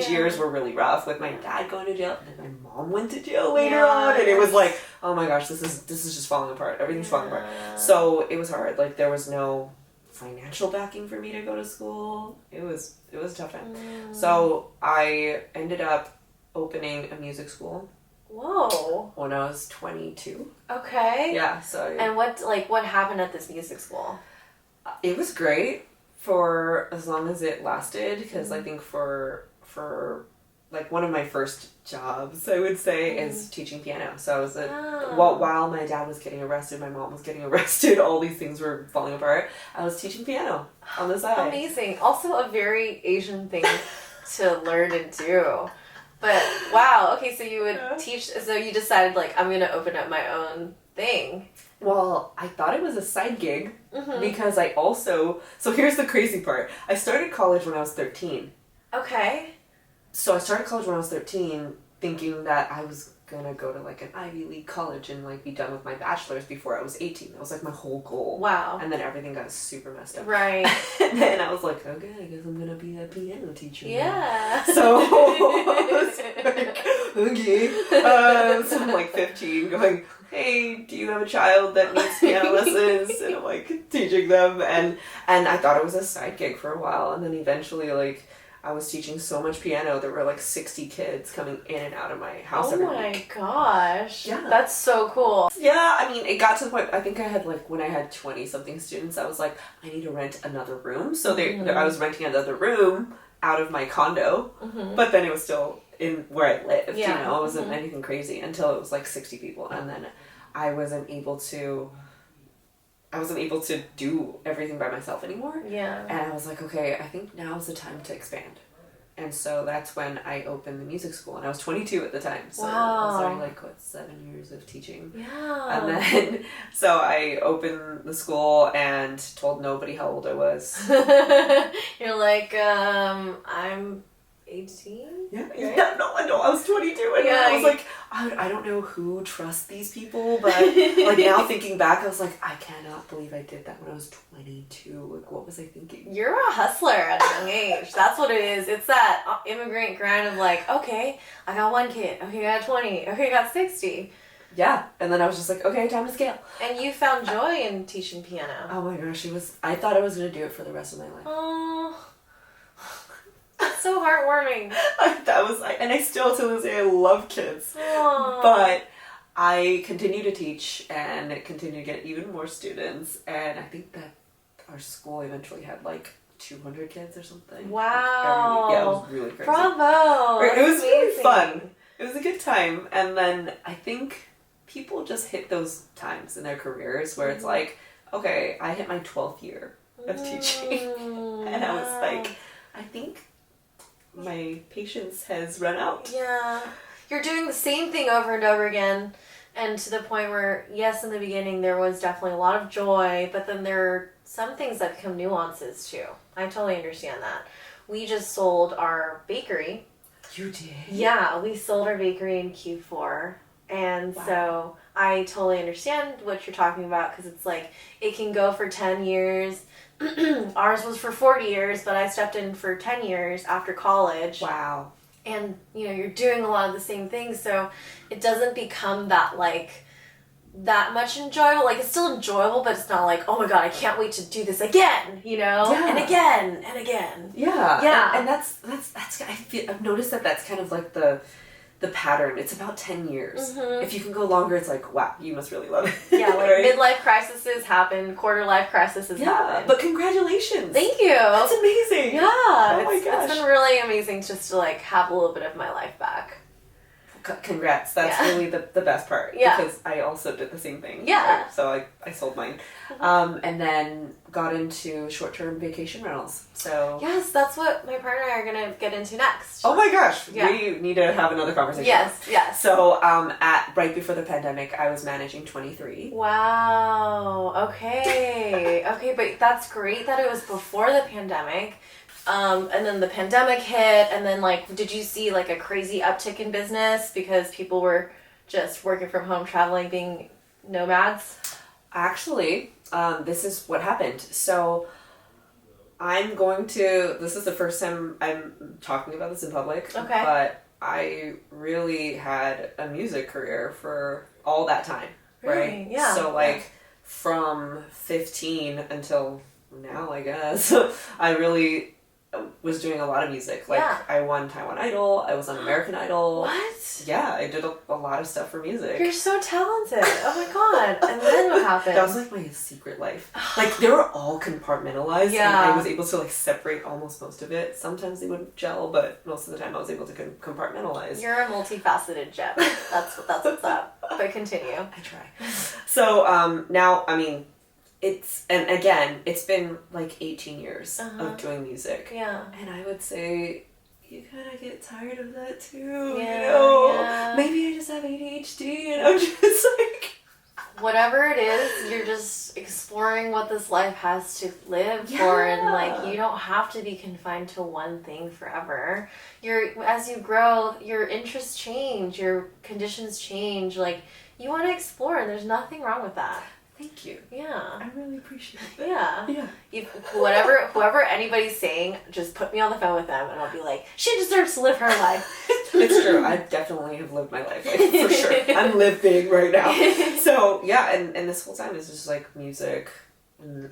years were really rough, with my dad going to jail, and then my mom went to jail later on, and it was like, oh my gosh, this is just falling apart. Everything's falling apart. So it was hard. Like, there was no financial backing for me to go to school. It was a tough time. So I ended up opening a music school. Whoa. When I was 22. Okay. Yeah, so... And what happened at this music school? It was great for as long as it lasted, because I think for like one of my first jobs, I would say, is teaching piano. So I was while my dad was getting arrested, my mom was getting arrested, all these things were falling apart, I was teaching piano on the side. Amazing. Also a very Asian thing to learn and do. But wow, okay, so you would teach, so you decided like, I'm going to open up my own thing. Well, I thought it was a side gig, because I also, so here's the crazy part. I started college when I was 13. Okay. So I started college when I was 13, thinking that I was gonna go to like an Ivy League college and like be done with my bachelor's before I was 18. That was like my whole goal. Wow. And then everything got super messed up. Right. And then I was like, okay, I guess I'm gonna be a piano teacher. Yeah. Now. So I was like, okay. So I'm like 15 going, hey, do you have a child that needs piano lessons? And I'm like teaching them. And I thought it was a side gig for a while. And then eventually like I was teaching so much piano, there were like 60 kids coming in and out of my house every week. Oh my gosh. Yeah. That's so cool. Yeah, I mean, it got to the point, I think I had like, when I had 20 something students, I was like, I need to rent another room. So I was renting another room out of my condo, but then it was still in where I lived, you know, it wasn't anything crazy until it was like 60 people. And then I wasn't able to do everything by myself anymore. Yeah. And I was like, okay, I think now's the time to expand. And so that's when I opened the music school. And I was 22 at the time. So I was already like, 7 years of teaching. Yeah. And then, so I opened the school and told nobody how old I was. You're like, I'm 18? Yeah. Right? No, I was 22. And I was like, I don't know who trusts these people, but like now thinking back, I was like, I cannot believe I did that when I was 22. Like, what was I thinking? You're a hustler at a young age. That's what it is. It's that immigrant grind of like, okay, I got 1 kid. Okay, I got 20. Okay, I got 60. Yeah. And then I was just like, okay, time to scale. And you found joy in teaching piano. Oh my gosh, I thought I was going to do it for the rest of my life. Oh. That's so heartwarming. And I still to this day I love kids. Aww. But I continue to teach and continue to get even more students, and I think that our school eventually had like 200 kids or something. Wow. Like, yeah, it was really crazy. Bravo. It was amazing. really fun. It was a good time. And then I think people just hit those times in their careers where it's like, okay, I hit my 12th year of teaching. And I was like, I think my patience has run out. Yeah. You're doing the same thing over and over again, and to the point where, yes, in the beginning there was definitely a lot of joy, but then there are some things that become nuances too. I totally understand that. We just sold our bakery. You did? Yeah, we sold our bakery in Q4, and so I totally understand what you're talking about, because it's like, it can go for 10 years. Ours was for 40 years, but I stepped in for 10 years after college. Wow. And, you know, you're doing a lot of the same things, so it doesn't become that, like, that much enjoyable. Like, it's still enjoyable, but it's not like, oh my god, I can't wait to do this again, you know? Yeah. And again, and again. Yeah. Yeah. And that's I've noticed that that's kind of like the pattern. It's about 10 years. If you can go longer, it's like, wow, you must really love it. Yeah, like right? midlife crises happen, quarter life crises happen. But congratulations. Thank you. That's amazing. Yeah. Oh my gosh. It's been really amazing just to, like, have a little bit of my life back. Congrats. That's really the best part. Yeah. Because I also did the same thing. Yeah. Right? So I sold mine. And then got into short-term vacation rentals. So Yes, that's what my partner and I are going to get into next. oh my gosh. Yeah. We need to have another conversation. Yes. So right before the pandemic, I was managing 23. Wow. Okay. Okay, but that's great that it was before the pandemic. And then the pandemic hit, and then, like, did you see, like, a crazy uptick in business because people were just working from home, traveling, being nomads? Actually, this is what happened. So this is the first time I'm talking about this in public. Okay. But I really had a music career for all that time. Really? Right? Yeah. So, like, from 15 until now, I guess, I really was doing a lot of music. Like, I won Taiwan Idol, I was on American Idol. What? Yeah, I did a lot of stuff for music. You're so talented. Oh my god. And then what happened? That was like my secret life. Like, they were all compartmentalized, and I was able to, like, separate almost most of it. Sometimes they wouldn't gel, but most of the time I was able to compartmentalize. You're a multifaceted gem. That's what's up. But continue. I try. So now, I mean, it's been like 18 years of doing music. Yeah. And I would say you kind of get tired of that too. Yeah, you know? yeah. Maybe I just have ADHD and I'm just like... Whatever it is, you're just exploring what this life has to live for, and, like, you don't have to be confined to one thing forever. As you grow, your interests change, your conditions change, like, you want to explore, and there's nothing wrong with that. Thank you. Yeah. I really appreciate that. Yeah. Yeah. Whoever anybody's saying, just put me on the phone with them, and I'll be like, she deserves to live her life. It's true. I definitely have lived my life, like, for sure. I'm living right now. So yeah, and this whole time is just like music.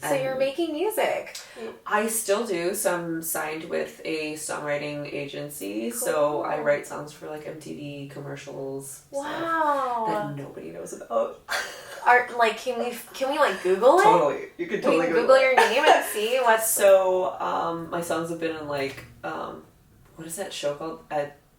So you're making music. I still do. So I'm signed with a songwriting agency. Cool. So I write songs for like MTV commercials. Wow. That nobody knows about. Can we like Google it? Totally. You could totally Google your name and see what's. So my songs have been in like what is that show called?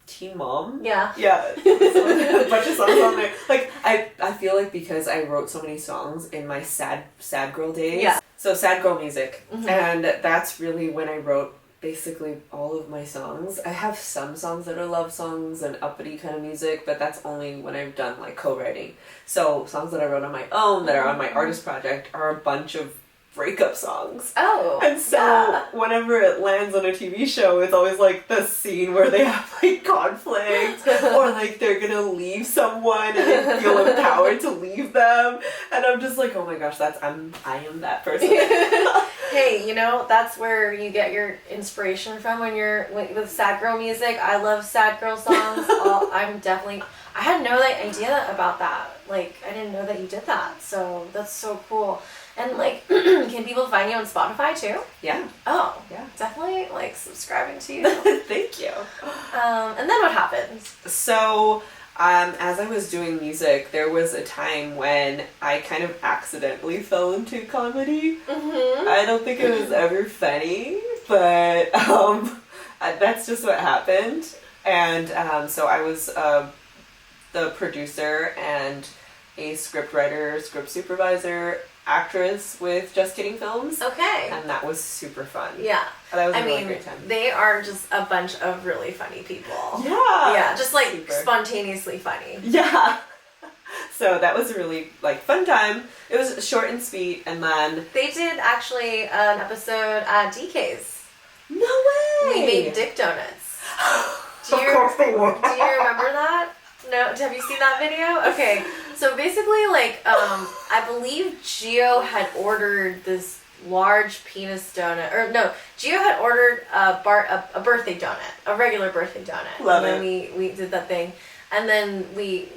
Teen Mom? Yeah. Yeah. So, a bunch of songs on there. Like, I feel like because I wrote so many songs in my sad girl days. Yeah. So sad girl music. Mm-hmm. And that's really when I wrote basically all of my songs. I have some songs that are love songs and uppity kind of music, but that's only when I've done like co-writing. So songs that I wrote on my own that are on my artist project are a bunch of breakup songs. Oh. And so whenever it lands on a TV show, it's always like the scene where they have like conflict or like they're gonna leave someone and they feel empowered to leave them. And I'm just like, oh my gosh, I am that person. Hey, that's where you get your inspiration from when you're with sad girl music. I love sad girl songs. I had no idea about that. Like, I didn't know that you did that. So that's so cool. And like, can people find you on Spotify too? Yeah. Oh, yeah. Definitely like subscribing to you. Thank you. And then what happened? So, as I was doing music, there was a time when I kind of accidentally fell into comedy. Mm-hmm. I don't think it was ever funny, but that's just what happened. And so I was the producer and a scriptwriter, script supervisor, actress with Just Kidding Films. Okay. And that was super fun. Yeah. That was a really great time. They are just a bunch of really funny people. Yeah. Yeah, just like spontaneously funny. Yeah. So that was a really like fun time. It was short and sweet, and then they did actually an episode at DK's. No way. We made dick donuts. Of course they were. Do you remember that? No, have you seen that video? Okay, so basically, like, I believe Gio had ordered this large penis donut, or no, Gio had ordered a birthday donut, a regular birthday donut. Love and then we did that thing, and then we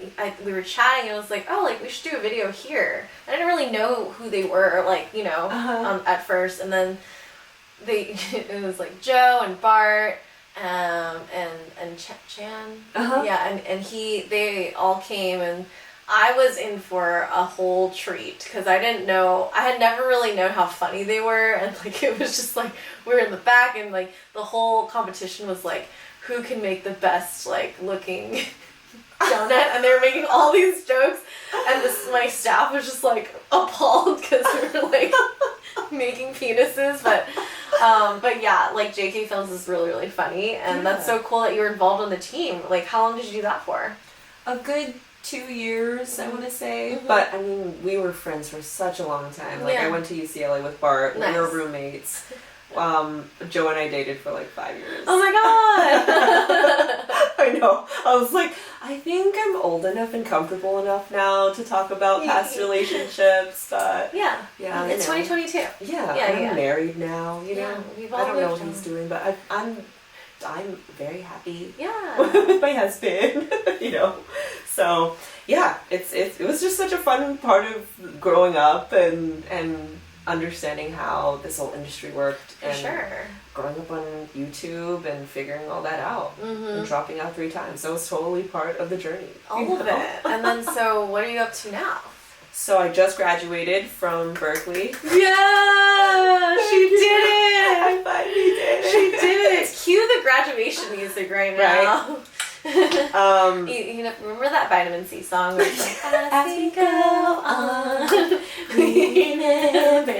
were chatting, and I was like, oh, like we should do a video here. I didn't really know who they were, like at first, and then it was like Joe and Bart. And Chan, yeah, and they all came, and I was in for a whole treat because I had never really known how funny they were, and like it was just like we were in the back, and like the whole competition was like who can make the best like looking donut, and they were making all these jokes, and my staff was just like appalled because we were like making penises, but yeah, like JK Films is really, really funny, and that's so cool that you were involved on the team. Like, how long did you do that for? A good 2 years, I want to say. Mm-hmm. But, I mean, we were friends for such a long time. Like, I went to UCLA with Bart. Nice. We were roommates. Joe and I dated for like 5 years. Oh my god! I know. I was like, I think I'm old enough and comfortable enough now to talk about past relationships, but yeah, it's 2022. Yeah, I'm married now. We've all I don't know what he's doing, but I'm very happy. Yeah, with my husband. So yeah, it was just such a fun part of growing up and understanding how this whole industry worked, and growing up on YouTube and figuring all that out, and dropping out 3 times. So it was totally part of the journey. All of it. And then, so what are you up to now? So I just graduated from Berkeley. Yeah, she did it. I finally did it. She did it. Cue the graduation music right now. You remember that Vitamin C song where it's like, as we go on, we remember.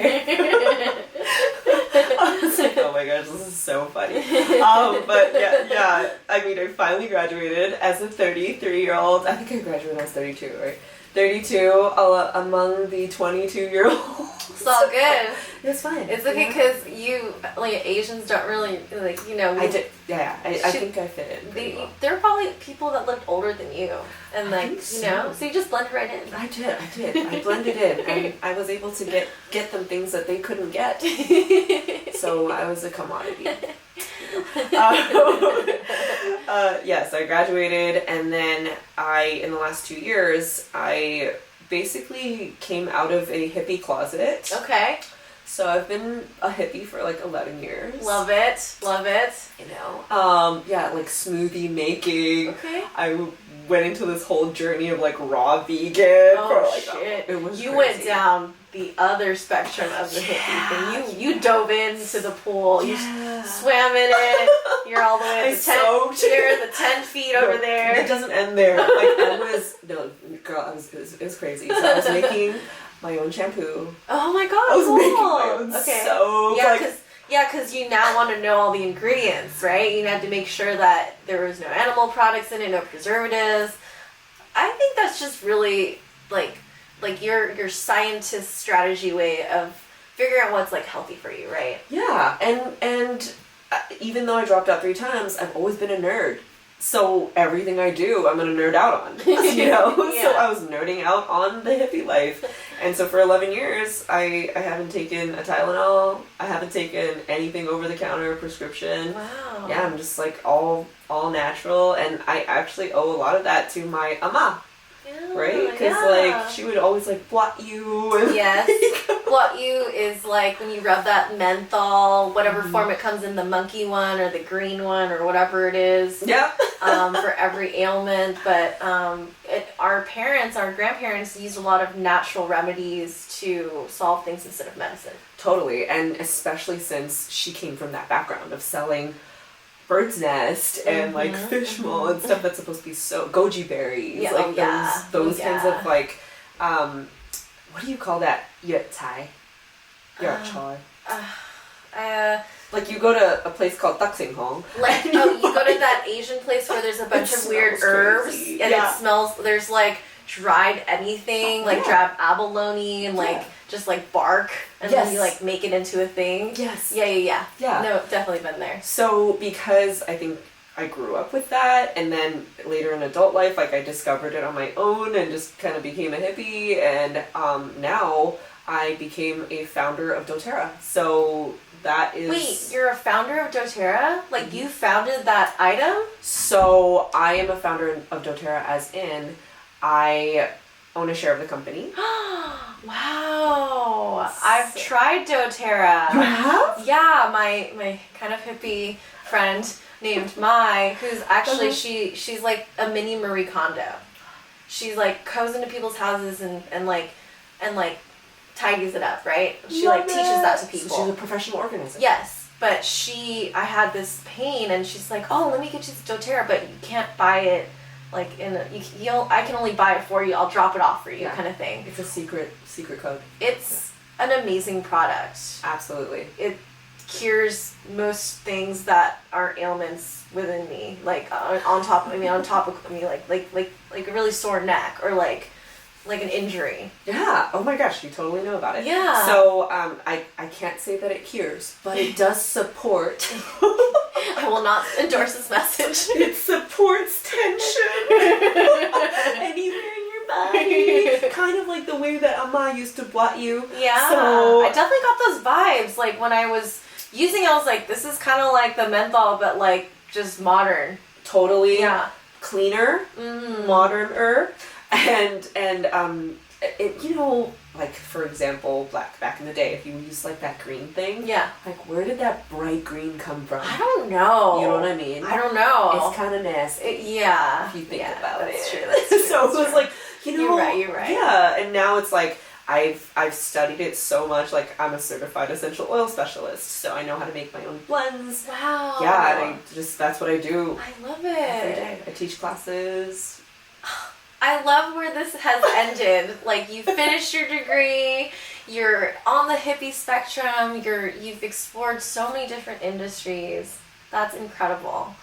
I was like, oh my gosh, this is so funny. But yeah, I mean, I finally graduated as a 33-year-old. I think I graduated when I was 32, right? 32 among the 22-year-olds. It's all good. It's fine. It's okay because Asians don't really I did. Yeah, I think I fit in. There are probably people that looked older than you, and so you just blended right in. I did. I blended in, and I was able to get them things that they couldn't get. So I was a commodity. Yes, I graduated, and then in the last 2 years, I basically came out of a hippie closet. Okay. So I've been a hippie for like 11 years. Love it. Love it. You know, like smoothie making. Okay. I went into this whole journey of like raw vegan. Oh, like, shit. It was You crazy. went down the other spectrum of the hippie thing. You dove into the pool. You swam in it. You're all the way at the 10. You're at the 10 feet over there. It doesn't end there. Like it was crazy. So I was making my own shampoo. Oh my god, I was cool. making my own soap. Because you now want to know all the ingredients, right? You had to make sure that there was no animal products in it, no preservatives. I think that's just really like your scientist strategy way of figuring out what's like healthy for you, right? Yeah, and even though I dropped out 3 times, I've always been a nerd. So everything I do, I'm gonna nerd out on, you know? Yeah. So I was nerding out on the hippie life. And so for 11 years, I haven't taken a Tylenol. I haven't taken anything over-the-counter prescription. Wow. Yeah, I'm just like all natural. And I actually owe a lot of that to my ama. Yeah, Right? Because like she would always like blot you. And yes. Blot you is like when you rub that menthol, whatever form it comes in, the monkey one or the green one or whatever it is. Yeah. For every ailment. But our grandparents used a lot of natural remedies to solve things instead of medicine. Totally. And especially since she came from that background of selling bird's nest and like fish maw and stuff that's supposed to be so goji berries, like those kinds of like what do you call that? Yue cai. Like you go to a place called Tak Sing Hong. Like you go to that Asian place where there's a bunch of weird herbs crazy. and it smells. There's like dried anything, like dried abalone and like just like bark, and then you like make it into a thing. Yes. Yeah. No, definitely been there. So because I think I grew up with that, and then later in adult life, like I discovered it on my own and just kind of became a hippie, and now I became a founder of doTERRA. So that is... Wait, you're a founder of doTERRA? Like you founded that item? So I am a founder of doTERRA, as in I own a share of the company. Wow. I've tried doTERRA. You have? Yeah, my kind of hippie friend named Mai, who's actually she's like a mini Marie Kondo. She's like goes into people's houses and tidies it up, right? She like teaches that to people. So she's a professional organizer. Yes, but I had this pain and she's like, oh, let me get you this doTERRA, but you can't buy it like I can only buy it for you. I'll drop it off for you, kind of thing. It's a secret code. It's an amazing product. Absolutely. It cures most things that are ailments within me, like on top of me, like a really sore neck or like an injury. Yeah. Oh my gosh, you totally know about it. Yeah. So I can't say that it cures, but it does support. I will not endorse this message. It supports tension anywhere in your body. Kind of like the way that Amma used to blot you. Yeah. So I definitely got those vibes. Like when I was using it, I was like, this is kind of like the menthol, but like just modern. Totally. Yeah. Cleaner, modern-er. And it, you know, like for example, back in the day, if you use like that green thing, like where did that bright green come from? I don't know. You know what I mean? I don't know. It's kind of nasty. If you think about it. That's true. So it was like, you know, you're right. Yeah, and now it's like I've studied it so much. Like I'm a certified essential oil specialist, so I know how to make my own blends. Wow. Yeah, and that's what I do. I love it. Every day. I teach classes. I love where this has ended. Like you finished your degree, you're on the hippie spectrum, you've explored so many different industries. That's incredible.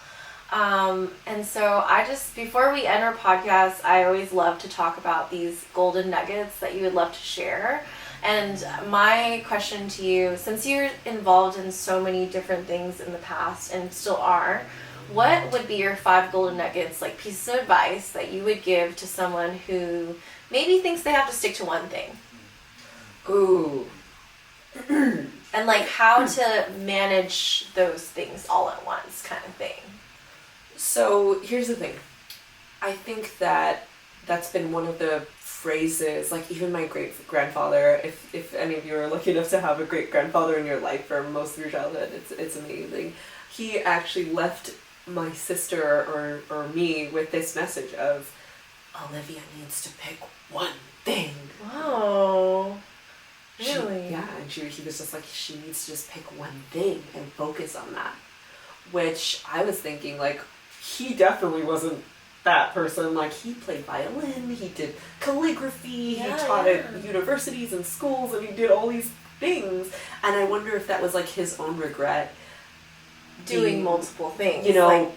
And so before we end our podcast, I always love to talk about these golden nuggets that you would love to share. And my question to you, since you're involved in so many different things in the past and still are, what would be your 5 golden nuggets, like pieces of advice that you would give to someone who maybe thinks they have to stick to one thing? Ooh. And like how to manage those things all at once kind of thing. So here's the thing. I think that's been one of the phrases, like even my great-grandfather, if any of you are lucky enough to have a great-grandfather in your life for most of your childhood, it's amazing. He actually left my sister or me with this message of, Olivia needs to pick one thing. Wow. Really? He was just like, she needs to just pick one thing and focus on that. Which I was thinking, like, he definitely wasn't that person. Like, he played violin, he did calligraphy, he taught at universities and schools, and he did all these things. And I wonder if that was like his own regret. Doing multiple things. You know, like,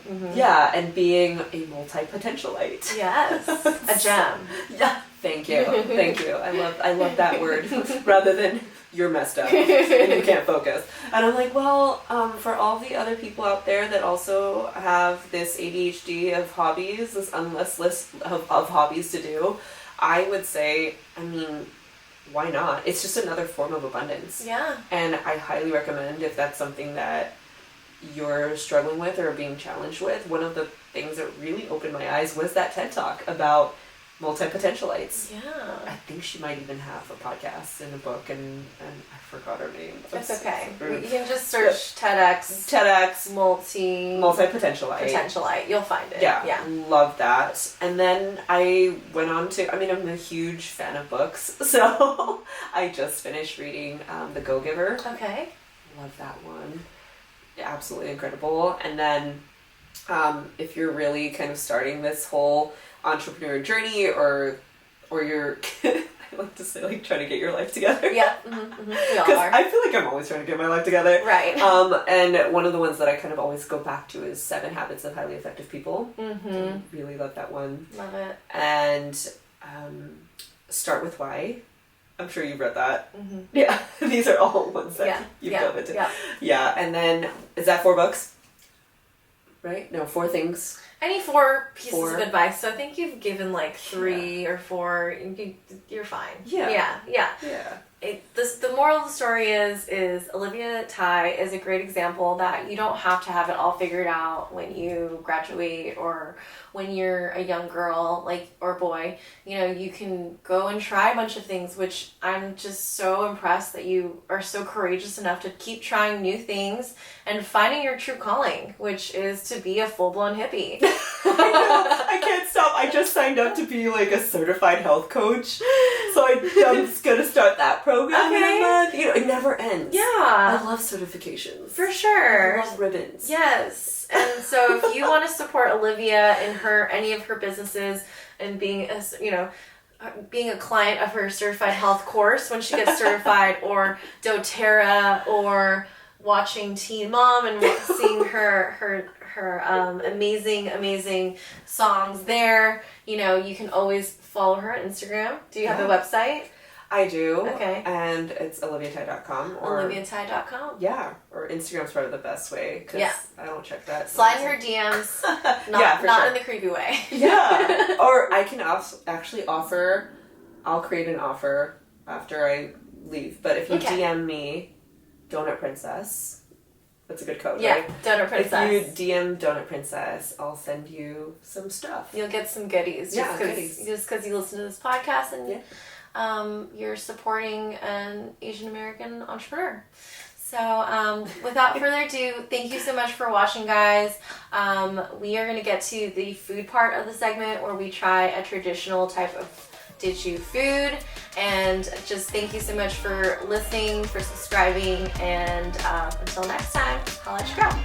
and being a multi-potentialite. Yes. A gem. Yeah. Thank you. Thank you. I love that word rather than you're messed up and you can't focus. And I'm like, well, for all the other people out there that also have this ADHD of hobbies, this endless list of hobbies to do, I would say, I mean, why not? It's just another form of abundance. Yeah. And I highly recommend, if that's something that you're struggling with or being challenged with, one of the things that really opened my eyes was that TED Talk about multi-potentialites. Yeah. I think she might even have a podcast and a book, and I forgot her name. It's okay. You can just search TEDx multi-potentialite. You'll find it. Yeah. Love that. And then I went on to, I mean, I'm a huge fan of books, so I just finished reading The Go-Giver. Okay. Love that one. Absolutely incredible. And then if you're really kind of starting this whole entrepreneur journey, or you're I like to say, like, trying to get your life together. Yeah. We all Because are. I feel like I'm always trying to get my life together. Right. And one of the ones that I kind of always go back to is 7 Habits of Highly Effective People. Mm-hmm. Really love that one. Love it. And Start with Why. I'm sure you've read that. Mm-hmm. Yeah. These are all ones that you've done it. Yeah. And then, is that 4 books? Right? No, 4 things. I need 4 pieces of advice, so I think you've given like 3 or 4. You're fine. Yeah. The moral of the story is Olivia Thai is a great example that you don't have to have it all figured out when you graduate or when you're a young girl, like, or boy. You know, you can go and try a bunch of things, which I'm just so impressed that you are so courageous enough to keep trying new things and finding your true calling, which is to be a full-blown hippie. I can't stop. I just signed up to be like a certified health coach, so I'm just gonna start that program in a month. You know, it never ends. Yeah, I love certifications for sure. I love ribbons. Yes, and so if you want to support Olivia in any of her businesses and being a client of her certified health course when she gets certified, or doTERRA, or watching Teen Mom and seeing her amazing songs there, you know, you can always follow her on Instagram. Do you have a website? I do. Okay. And it's oliviathai.com. oliviathai.com. Yeah, or Instagram's probably the best way, because I don't check that. Slide in her DMs, not in the creepy way. Yeah. Or I can actually offer, I'll create an offer after I leave, but if you DM me, Donut Princess, that's a good code, right? Donut Princess. If you DM Donut Princess, I'll send you some stuff. You'll get some goodies. Just because you listen to this podcast and you're supporting an Asian American entrepreneur. So without further ado, thank you so much for watching, guys. We are going to get to the food part of the segment where we try a traditional type of Did You food. And just thank you so much for listening, for subscribing, and until next time, holla at your girl.